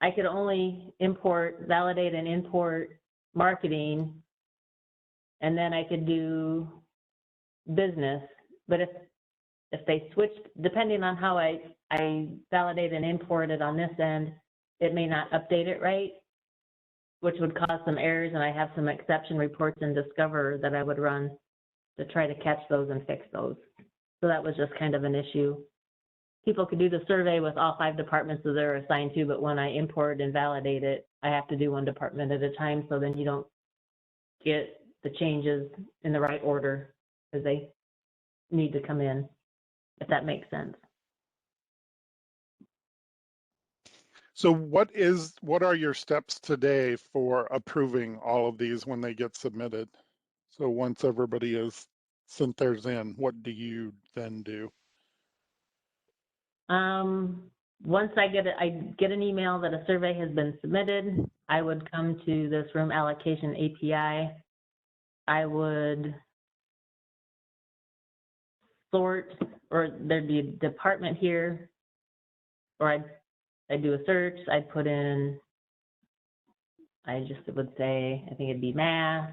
I could only validate and import marketing, and then I could do business. But if they switched, depending on how I validate and import it on this end, it may not update it right, which would cause some errors, and I have some exception reports in Discover that I would run to try to catch those and fix those. So that was just kind of an issue. People could do the survey with all 5 departments that they're assigned to, but when I import and validate it, I have to do one department at a time, so then you don't get the changes in the right order as they need to come in, if that makes sense. So what are your steps today for approving all of these when they get submitted? So once everybody has sent theirs in, what do you then do? Once I get an email that a survey has been submitted, I would come to this room allocation API. I would sort, or there'd be a department here, or I'd do a search. I'd put in, I just would say, I think it'd be math.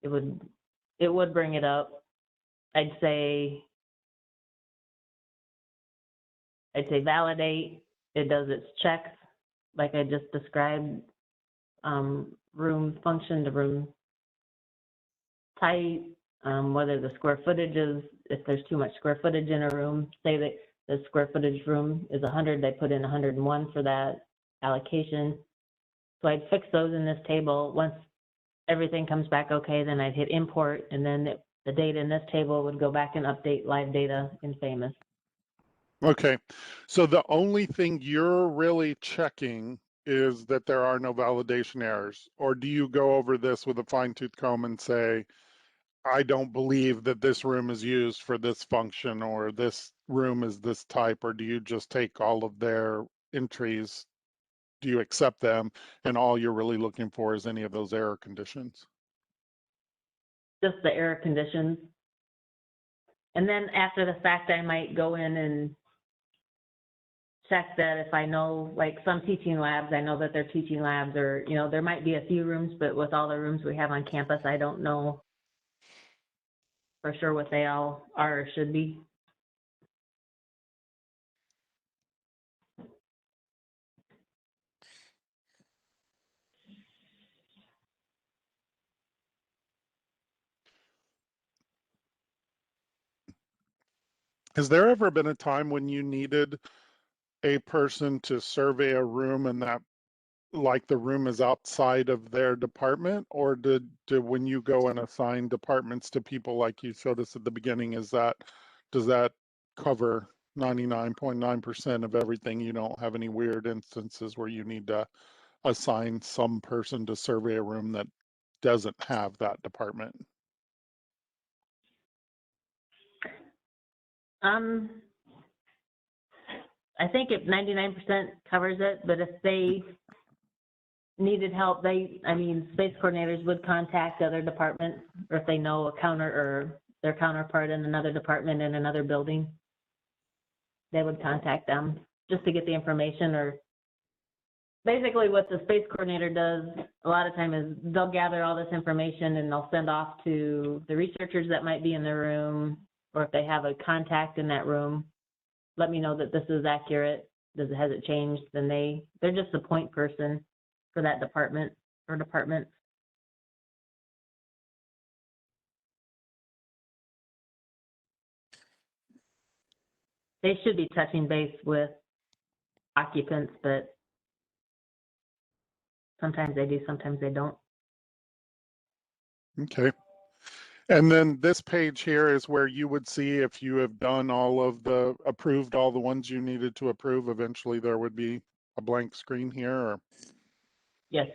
It would bring it up. I'd say validate. It does its checks, like I just described. Room function to room type, whether the square footage is, if there's too much square footage in a room, say that the square footage room is 100, they put in 101 for that allocation. So I'd fix those in this table. Once everything comes back okay, then I'd hit import, and then the data in this table would go back and update live data in Famous. Okay, so the only thing you're really checking is that there are no validation errors, or do you go over this with a fine-tooth comb and say, I don't believe that this room is used for this function, or this room is this type, or do you just take all of their entries, do you accept them, and all you're really looking for is any of those error conditions? Just the error conditions. And then after the fact, I might go in and check that if I know, like some teaching labs, I know that they're teaching labs, or, you know, there might be a few rooms, but with all the rooms we have on campus, I don't know for sure what they all are or should be. Has there ever been a time when you needed a person to survey a room and that, like, the room is outside of their department? Or did when you go and assign departments to people like you showed us at the beginning, does that cover 99.9% of everything? You don't have any weird instances where you need to assign some person to survey a room that doesn't have that department? I think if 99% covers it, but if they needed help, I mean, space coordinators would contact other departments, or if they know or their counterpart in another department in another building, they would contact them just to get the information. Or basically what the space coordinator does a lot of time is they'll gather all this information and they'll send off to the researchers that might be in the room, or if they have a contact in that room, let me know that this is accurate. Has it changed? Then they're just a point person for that department or departments. They should be touching base with occupants, but sometimes they do, sometimes they don't. Okay. And then this page here is where you would see if you have done approved all the ones you needed to approve. Eventually there would be a blank screen here, or? Yes.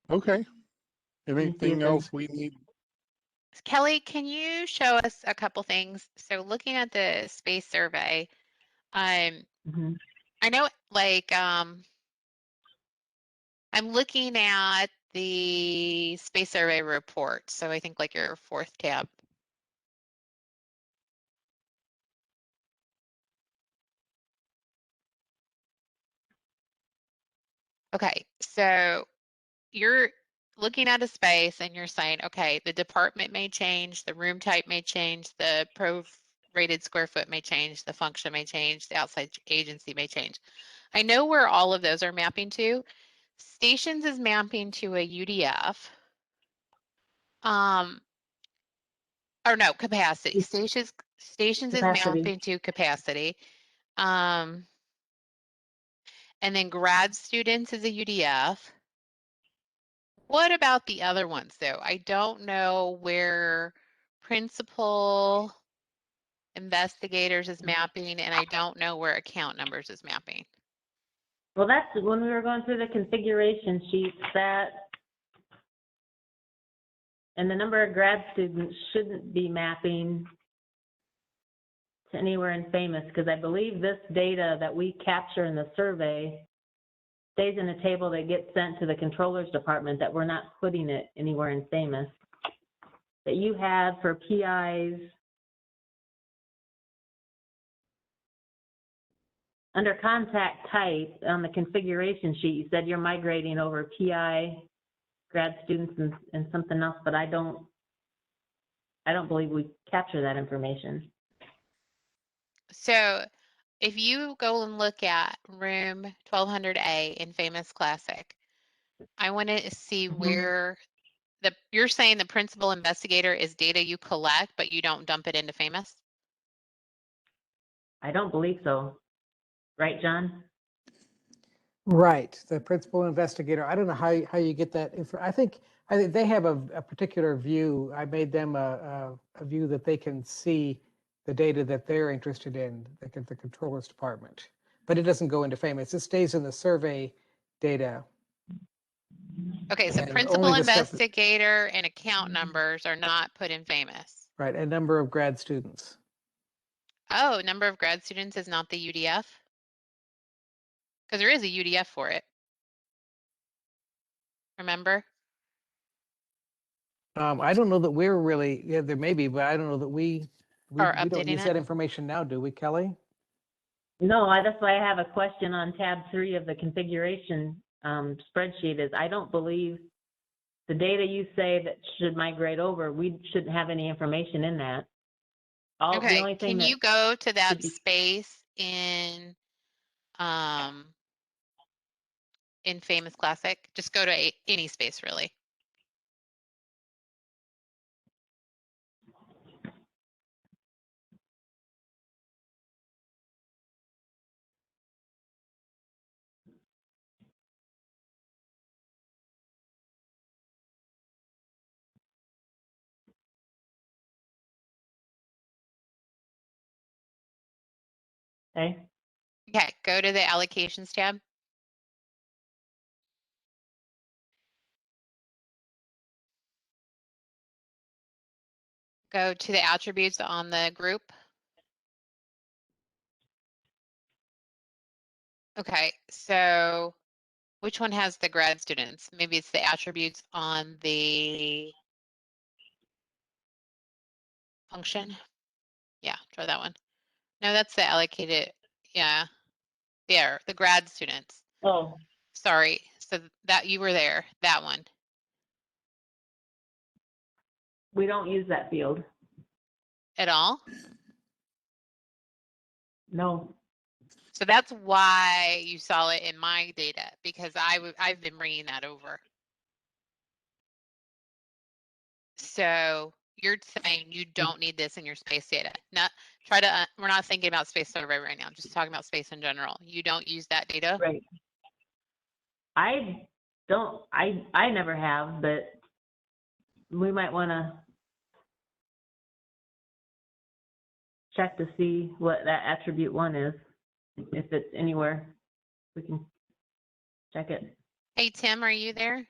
Okay. Let me see Anything if there's- else we need? Kelly, can you show us a couple things? So looking at the space survey, Mhm. I know like I'm looking at the space survey report. So I think like your fourth tab. Okay, so you're looking at a space and you're saying, okay, the department may change, the room type may change, the prorated square foot may change, the function may change, the outside agency may change. I know where all of those are mapping to. Stations is mapping to a UDF. Or no, capacity. Stations is Capacity. mapping to capacity. And then grad students is a UDF. What about the other ones though? I don't know where principal investigators is mapping, and I don't know where account numbers is mapping. Well, that's when we were going through the configuration sheets, and the number of grad students shouldn't be mapping to anywhere in Famous, because I believe this data that we capture in the survey stays in a table that gets sent to the controller's department, that we're not putting it anywhere in Famous. That you had for PIs, under contact type on the configuration sheet, you said you're migrating over PI, grad students, and something else, but I don't believe we capture that information. So if you go and look at room 1200A in Famous Classic, I want to see where you're saying the principal investigator is data you collect, but you don't dump it into Famous? I don't believe so. Right, John? Right, the principal investigator. I don't know how you get that info. I think they have a particular view. I made them a view that they can see the data that they're interested in, the controller's department. But it doesn't go into Famous. It stays in the survey data. Okay, so And principal only the stuff, investigator and account numbers are not put in Famous. right, a number of grad students. Oh, number of grad students is not the UDF? Because there is a UDF for it. Remember? I don't know that we're really, yeah, there may be, but I don't know that we Or don't updating use it? that information now, do we, Kelly? No, that's why I have a question on tab 3 of the configuration spreadsheet is I don't believe the data you say that should migrate over, we shouldn't have any information in that. The Okay, only thing can that you go to that should be- space in Famous Classic? Just go to any space really. Okay, Okay, go to the allocations tab. Go to the attributes on the group. Okay, so which one has the grad students? Maybe it's the attributes on the function. Yeah, try that one. No, that's the allocated. Yeah, there, the grad students. oh, Sorry, so that you were there, that one. we don't use that field. At all? No, So that's why you saw it in my data, because I've been bringing that over. So you're saying you don't need this in your space data. Not try to, we're not thinking about space survey right now, just talking about space in general. You don't use that data? right. I don't, I never have, but we might want to check to see what that attribute 1 is. If it's anywhere, we can check it. Hey, Tim, are you there?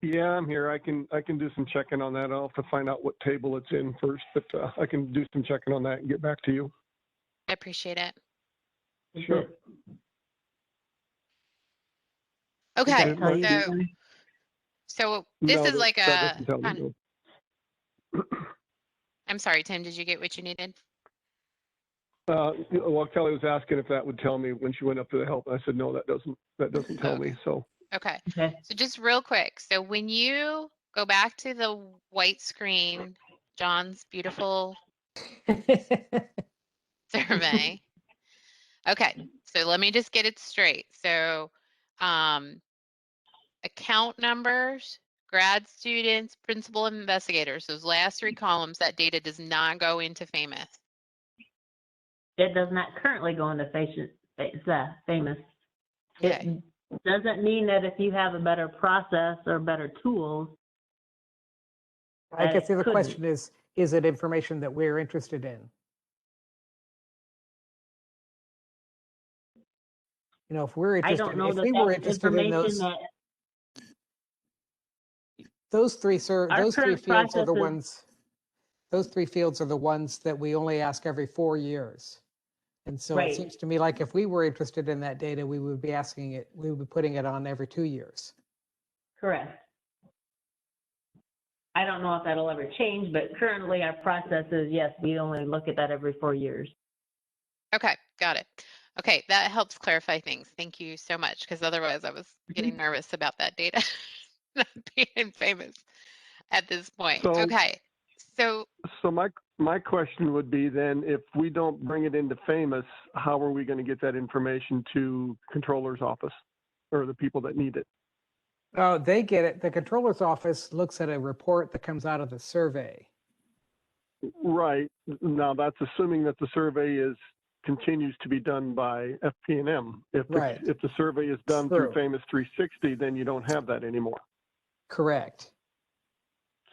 Yeah, I'm here. I can do some checking on that. I'll have to find out what table it's in first, but I can do some checking on that and get back to you. I appreciate it. Is Sure. it- does Okay, that tell you so- something? so this No, is like that a, doesn't tell me, no. I'm sorry, Tim, did you get what you needed? Well, Kelly was asking if that would tell me when she went up to the help. I said, no, that doesn't tell me. So Okay, Okay, so just real quick. So when you go back to the white screen, John's beautiful survey. Okay, so let me just get it straight. So account numbers, grad students, principal investigators, those last 3 columns, that data does not go into Famous. it does not currently go into Famous. Okay. It doesn't mean that if you have a better process or better tools. I that guess it the other couldn't. question is it information that we're interested in? You know, if we're I interested, don't know if that we were that's interested in information those, that those three our those 3 current fields are the processes- ones, those 3 fields are the ones that we only ask every 4 years. And so Right. it seems to me like if we were interested in that data, we would be asking it, we would be putting it on every 2 years. Correct. I don't know if that'll ever change, but currently our process is, yes, we only look at that every 4 years. Okay, got it. Okay, that helps clarify things. Thank you so much, because otherwise I was getting nervous about that data not being Famous at this point. So- Okay, so So my question would be then, if we don't bring it into Famous, how are we going to get that information to controller's office or the people that need it? Oh, they get it. The controller's office looks at a report that comes out of the survey. Right. Now that's assuming that the survey continues to be done by FP&M. If Right. if the survey is done True. through Famous 360, then you don't have that anymore. Correct.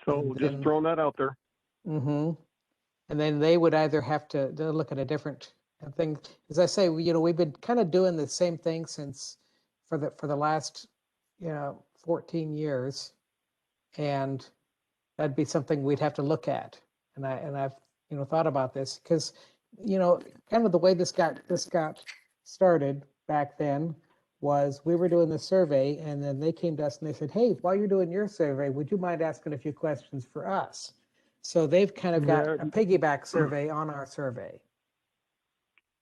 So And just then- throwing that out there. Mm-hmm. And then they would either have to look at a different thing. As I say, you know, we've been kind of doing the same thing since for the last, 14 years. And that'd be something we'd have to look at. And I've, thought about this because, kind of the way this got started back then was we were doing the survey, and then they came to us and they said, hey, while you're doing your survey, would you mind asking a few questions for us? So they've kind of got Yeah. a piggyback survey on our survey.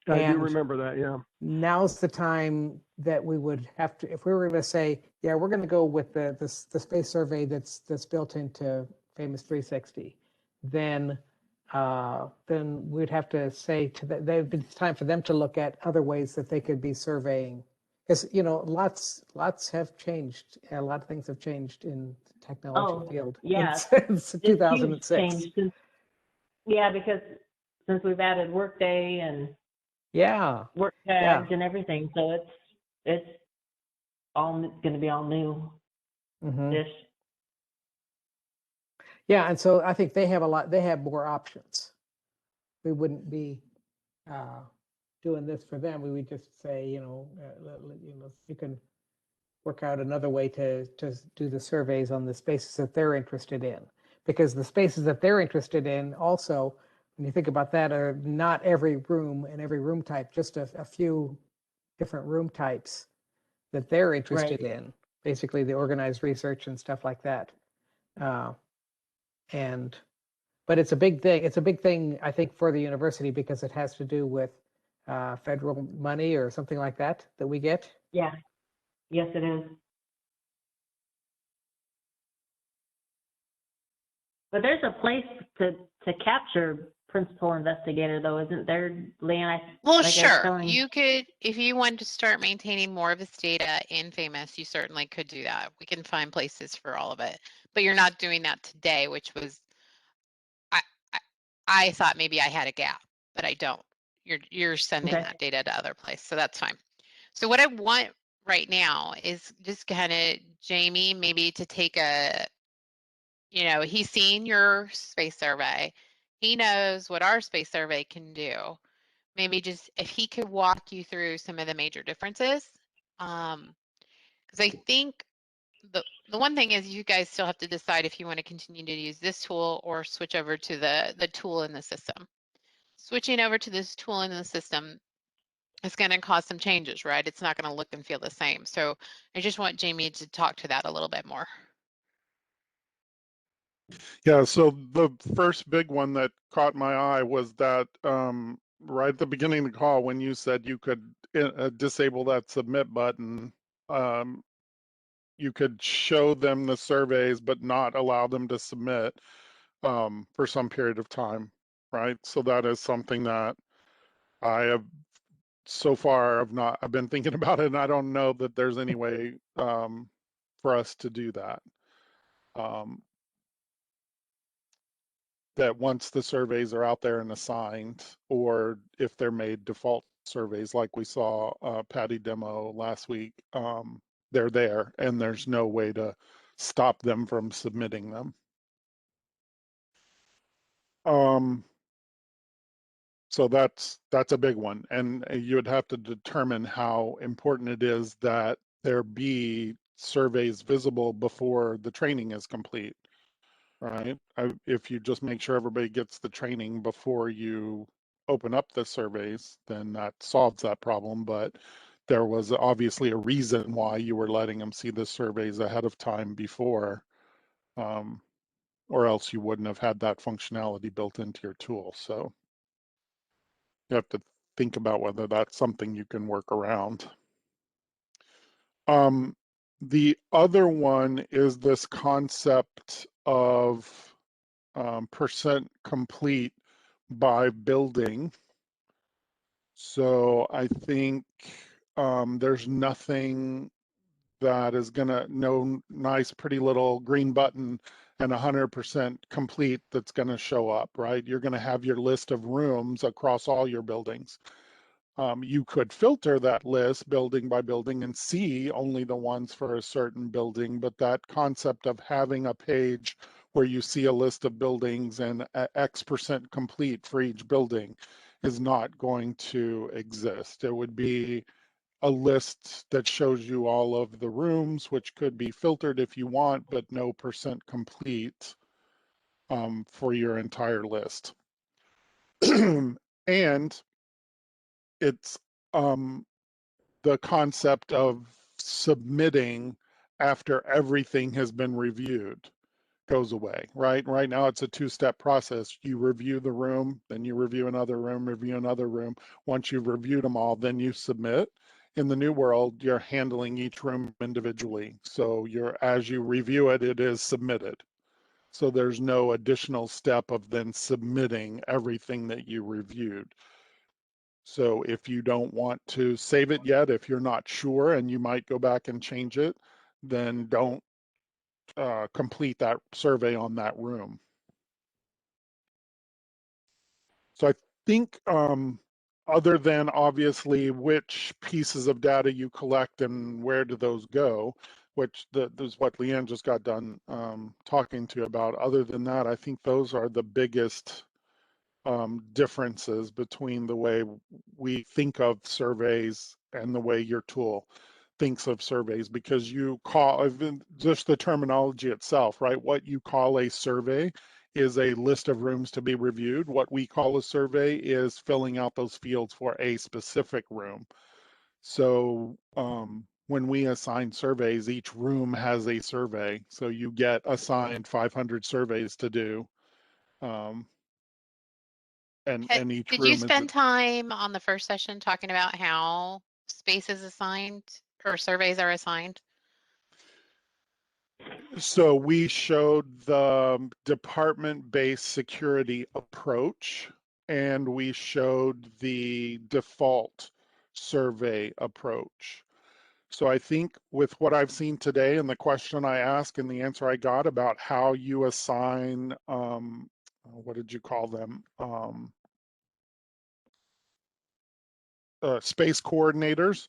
I do And remember that, yeah. now's the time that we would have to, if we were going to say, yeah, we're going to go with the space survey that's built into Famous 360, then we'd have to say to them, it's time for them to look at other ways that they could be surveying. Because, you know, lots have changed. A lot of things have changed in the technology field yeah, since it's huge 2006. change since, because since we've added Workday and Yeah. work tags and everything, so it's all going to be all new Mhm. ish. Yeah, and so I think they have more options. We wouldn't be doing this for them. We would just say, you know, you can work out another way to do the surveys on the spaces that they're interested in. Because the spaces that they're interested in also, when you think about that, are not every room and every room type, just a few different room types that they're interested in. Basically the organized research and stuff like that. But it's a big thing. It's a big thing, I think, for the university because it has to do with federal money or something like that we get. Yeah, yes, it is. But there's a place to capture principal investigator, though, isn't there, Leanne? Well, like sure. You could, if you wanted to start maintaining more of this data in Famous, you certainly could do that. We can find places for all of it, but you're not doing that today, which was, I thought maybe I had a gap, but I don't. You're sending that data to other places, so that's fine. So what I want right now is just kind of Jamie maybe to take a, you know, he's seen your space survey. He knows what our space survey can do. Maybe just if he could walk you through some of the major differences. Because I think the one thing is you guys still have to decide if you want to continue to use this tool or switch over to the tool in the system. Switching over to this tool in the system is going to cause some changes, right? It's not going to look and feel the same. So I just want Jamie to talk to that a little bit more. Yeah, so the first big one that caught my eye was that right at the beginning of the call when you said you could disable that submit button, you could show them the surveys but not allow them to submit for some period of time, right? So that is something that I have so far I've been thinking about it, and I don't know that there's any way for us to do that. That once the surveys are out there and assigned, or if they're made default surveys like we saw Patty demo last week, they're there and there's no way to stop them from submitting them. So that's a big one, and you would have to determine how important it is that there be surveys visible before the training is complete. Right. If you just make sure everybody gets the training before you open up the surveys, then that solves that problem. But there was obviously a reason why you were letting them see the surveys ahead of time before, or else you wouldn't have had that functionality built into your tool. So you have to think about whether that's something you can work around. The other one is this concept of percent complete by building. So I think there's nothing that is gonna, no nice pretty little green button and 100% complete that's gonna show up, right? You're gonna have your list of rooms across all your buildings. You could filter that list building by building and see only the ones for a certain building, but that concept of having a page where you see a list of buildings and X% complete for each building is not going to exist. It would be a list that shows you all of the rooms, which could be filtered if you want, but no percent complete for your entire list. And it's the concept of submitting after everything has been reviewed goes away, right? Right now it's a two-step process. You review the room, then you review another room, review another room. Once you've reviewed them all, then you submit. In the new world, you're handling each room individually. So as you review it, it is submitted. So there's no additional step of then submitting everything that you reviewed. So if you don't want to save it yet, if you're not sure and you might go back and change it, then don't complete that survey on that room. So I think other than obviously which pieces of data you collect and where do those go, which is what Leanne just got done talking to you about. Other than that, I think those are the biggest differences between the way we think of surveys and the way your tool thinks of surveys, because you call just the terminology itself, right? What you call a survey is a list of rooms to be reviewed. What we call a survey is filling out those fields for a specific room. So when we assign surveys, each room has a survey. So you get assigned 500 surveys to do. And each Did you room is, spend time on the first session talking about how space is assigned or surveys are assigned? so we showed the department-based security approach, and we showed the default survey approach. So I think with what I've seen today and the question I asked and the answer I got about how you assign, what did you call them? Space coordinators.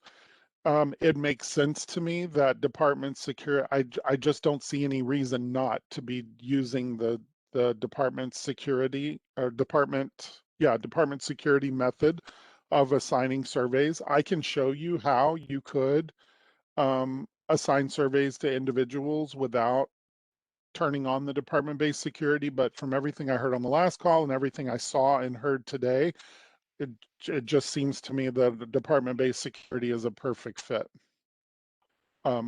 It makes sense to me that department security, I just don't see any reason not to be using the department security or department security method of assigning surveys. I can show you how you could assign surveys to individuals without turning on the department-based security, but from everything I heard on the last call and everything I saw and heard today, it just seems to me that the department-based security is a perfect fit.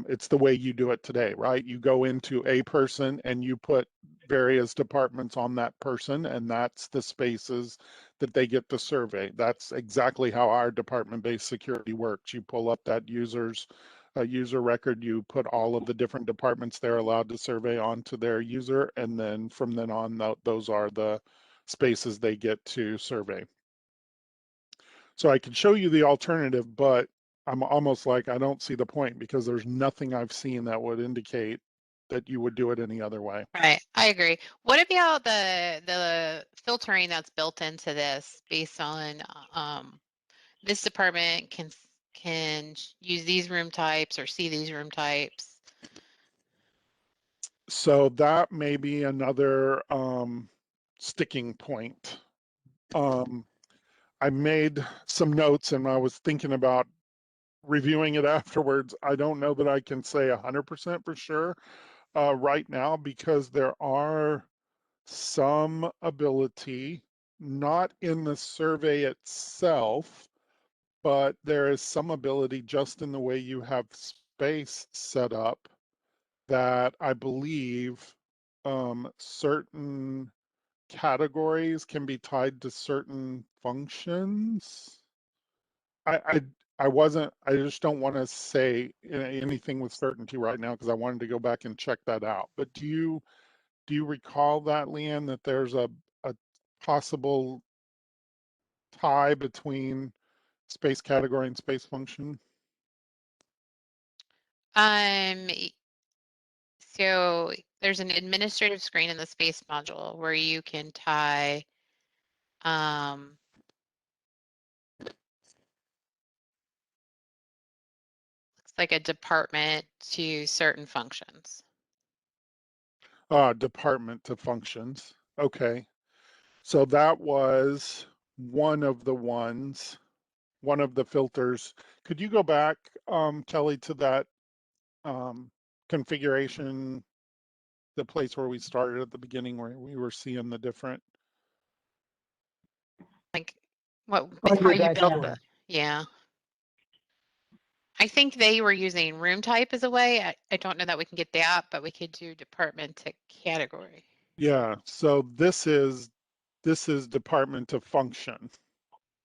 It's the way you do it today, right? You go into a person and you put various departments on that person, and that's the spaces that they get the survey. That's exactly how our department-based security works. You pull up that user's user record, you put all of the different departments they're allowed to survey onto their user, and then from then on, those are the spaces they get to survey. So I could show you the alternative, but I'm almost like, I don't see the point because there's nothing I've seen that would indicate that you would do it any other way. Right, I agree. What about the filtering that's built into this based on this department can use these room types or see these room types? So that may be another sticking point. I made some notes and I was thinking about reviewing it afterwards. I don't know that I can say 100% for sure right now, because there are some ability, not in the survey itself, but there is some ability just in the way you have space set up that I believe certain categories can be tied to certain functions. I I just don't want to say anything with certainty right now because I wanted to go back and check that out. But do you recall that, Leanne, that there's a possible tie between space category and space function? Um, so there's an administrative screen in the space module where you can tie looks like a department to certain functions. Department to functions. Okay. So that was one of the ones, one of the filters. Could you go back, Kelly, to that configuration, the place where we started at the beginning where we were seeing the different. Like what On how your you build dashboard. it. Yeah. I think they were using room type as a way. I don't know that we can get that, but we could do department to category. Yeah, so this is department to function.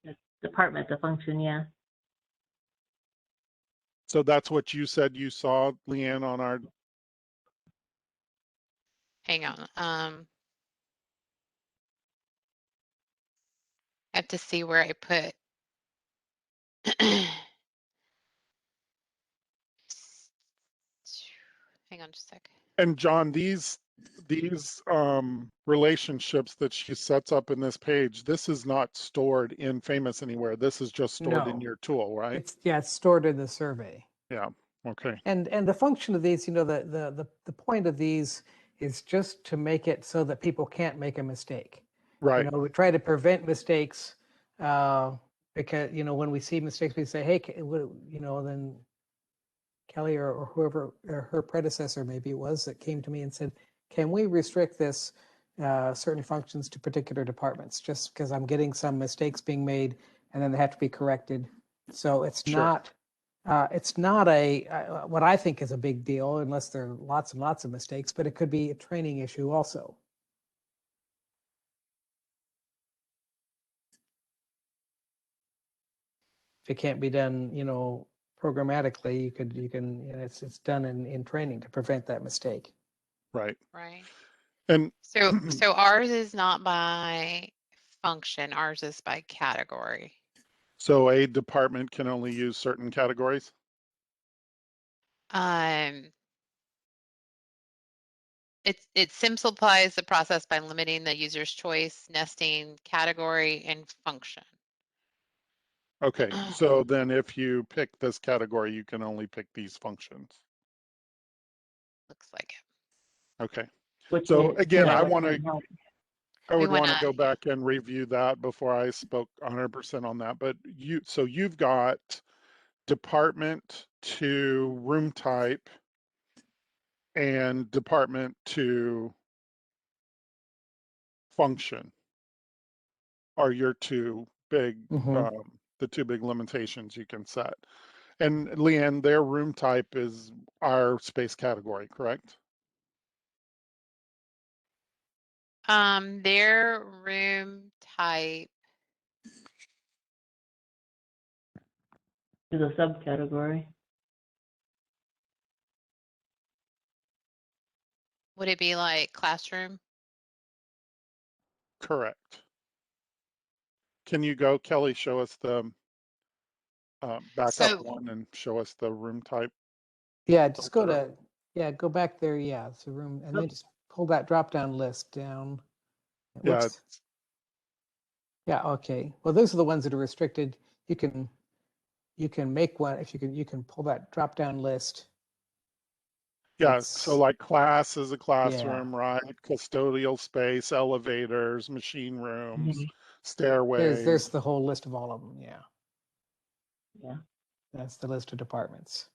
It's department to function, yeah. So that's what you said you saw, Leanne, on our, Hang on. I have to see where I put. Hang on just a sec. and John, these relationships that she sets up in this page, this is not stored in Famous anywhere. This is just stored in No. your tool, right? It's stored in the survey. Yeah, okay, And the function of these, the point of these is just to make it so that people can't make a mistake. right, We try to prevent mistakes, because, when we see mistakes, we say, hey, then Kelly or whoever, or her predecessor maybe it was, that came to me and said, can we restrict this certain functions to particular departments, just because I'm getting some mistakes being made and then they have to be corrected. So it's Sure. not what I think is a big deal, unless there are lots and lots of mistakes, but it could be a training issue also. If it can't be done, programmatically, it's done in training to prevent that mistake. right. Right. And So ours is not by function. Ours is by category. so a department can only use certain categories? It simplifies the process by limiting the user's choice, nesting, category, and function. Okay, so then if you pick this category, you can only pick these functions. Looks like it. Okay, Which so is, again, Yeah. I which want can to, help. I We would want to wanna- go back and review that before I spoke 100% on that. But so you've got department to room type and department to function are your two big, Mhm. the two big limitations you can set. And Leanne, their room type is our space category, correct? Their room type, Is a subcategory. would it be like classroom? Correct. Can you go, Kelly, show us the back up So one and show us the room type? Yeah, just go filter? go back there. Yeah, it's a room, and then just pull that drop down list down. Yeah, Whoops. Yeah, okay. Well, those are the ones that are restricted. You can make one if you can pull that drop down list. yeah. So like class is a Yeah. classroom, right? Custodial space, elevators, machine rooms, stairways. There's the whole list of all of them. Yeah, Yeah. that's the list of departments.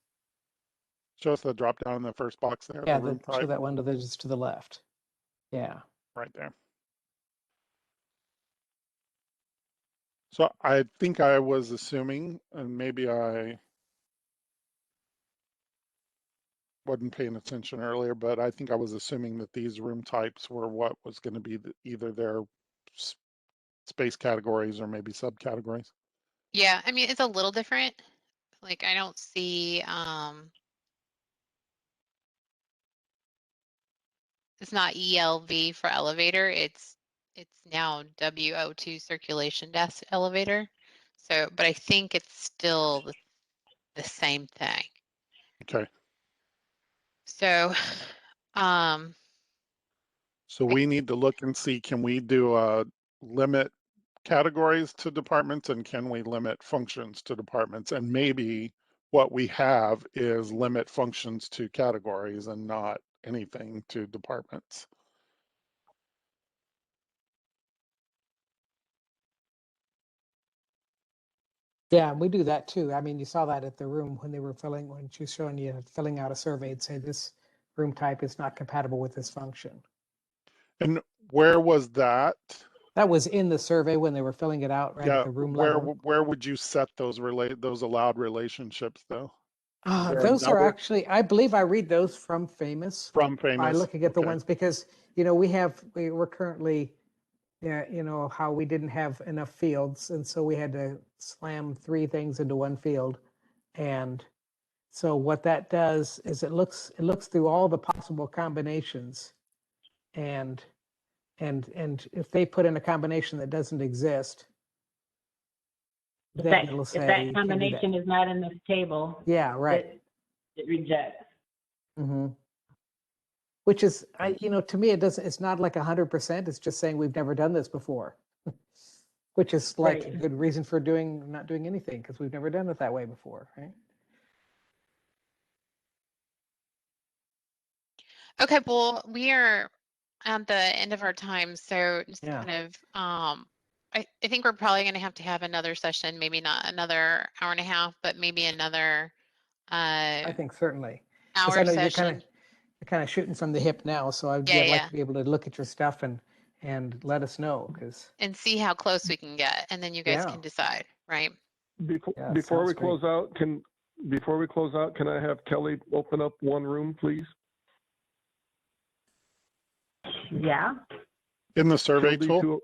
Show us the drop down in the first box there, Yeah, the room show type that one just to the left. Yeah. right there. So I think I was assuming, and maybe I wasn't paying attention earlier, but I think I was assuming that these room types were what was going to be either their space categories or maybe subcategories. yeah, I mean, it's a little different. Like I don't see, it's not ELV for elevator. It's now WO2 circulation desk elevator. So, but I think it's still the same thing. Okay. So, So we need to look and see, can we do a limit categories to departments and can we limit functions to departments? And maybe what we have is limit functions to categories and not anything to departments. Yeah, we do that too. I mean, you saw that at the room when she was showing you filling out a survey and say this room type is not compatible with this function. And where was that? That was in the survey when they were filling it out, right at Yeah, the room where level. where would you set those allowed relationships though? Those are another actually, I believe I read those from Famous from by Famous? looking at the Okay. ones, because, we're currently, how we didn't have enough fields. And so we had to slam 3 things into one field. And so what that does is it looks through all the possible combinations. And if they put in a combination that doesn't exist, then it'll say If you that can't do that. combination is not in this table, Yeah, right. it rejects. Mm-hmm. Which is, to me, it's not like 100%. It's just saying we've never done this before, which is like a Right. good reason for not doing anything, because we've never done it that way before, right? Okay, well, we are at the end of our time, so just Yeah. kind of, I think we're probably going to have another session, maybe not another hour and a half, but maybe another I think certainly. 'Cause hour I know you're session. kind of shooting from the hip now, so I'd Yeah, like yeah, to be able to look at your stuff and let us know, because and see how close we can get, and then you guys Yeah. can decide, right? Before we sounds close out, can I have Kelly open up one room, please? Yeah. In the survey Kill tool? D2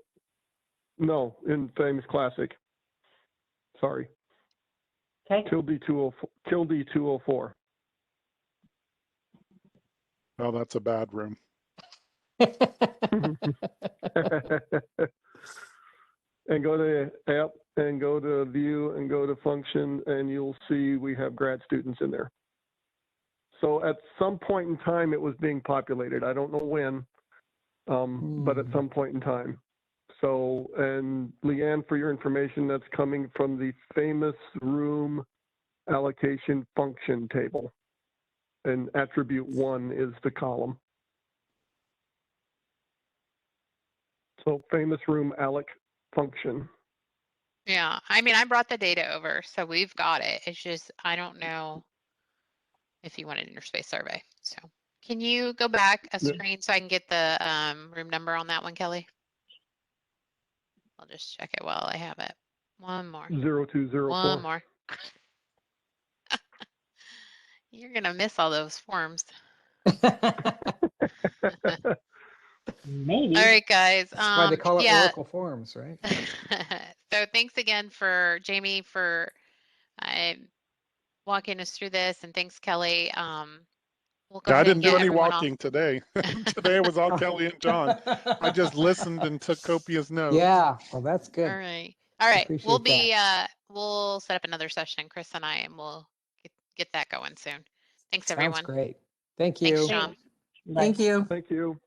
No, in Famous Classic. Sorry. Okay. Kill D204. Oh, that's a bad room. And go to app and go to view and go to function, and you'll see we have grad students in there. So at some point in time, it was being populated. I don't know when, but at some point in time. So, and Leanne, for your information, that's coming from the Famous room allocation function table. And attribute 1 is the column. So Famous room alloc function. Yeah, I mean, I brought the data over, so we've got it. It's just, I don't know if you want an interspace survey. So can you go back a Yeah. screen so I can get the room number on that one, Kelly? I'll just check it while I have it. One more. 0204. One more. You're going to miss all those forms. Maybe. All right, guys. That's why they call it Yeah. Oracle Forms, right? So thanks again for Jamie for walking us through this, and thanks, Kelly. We'll go Yeah, I ahead and didn't do get any everyone off. walking today. Today it was all Kelly and John. I just listened and took copious notes. Yeah, well, that's good. All right. All right. We'll Appreciate be we'll set up another session, Chris and I, and we'll get that going soon. Thanks, Sounds everyone. great. Thank you. Thanks, John. Bye. Thank you. Thank you.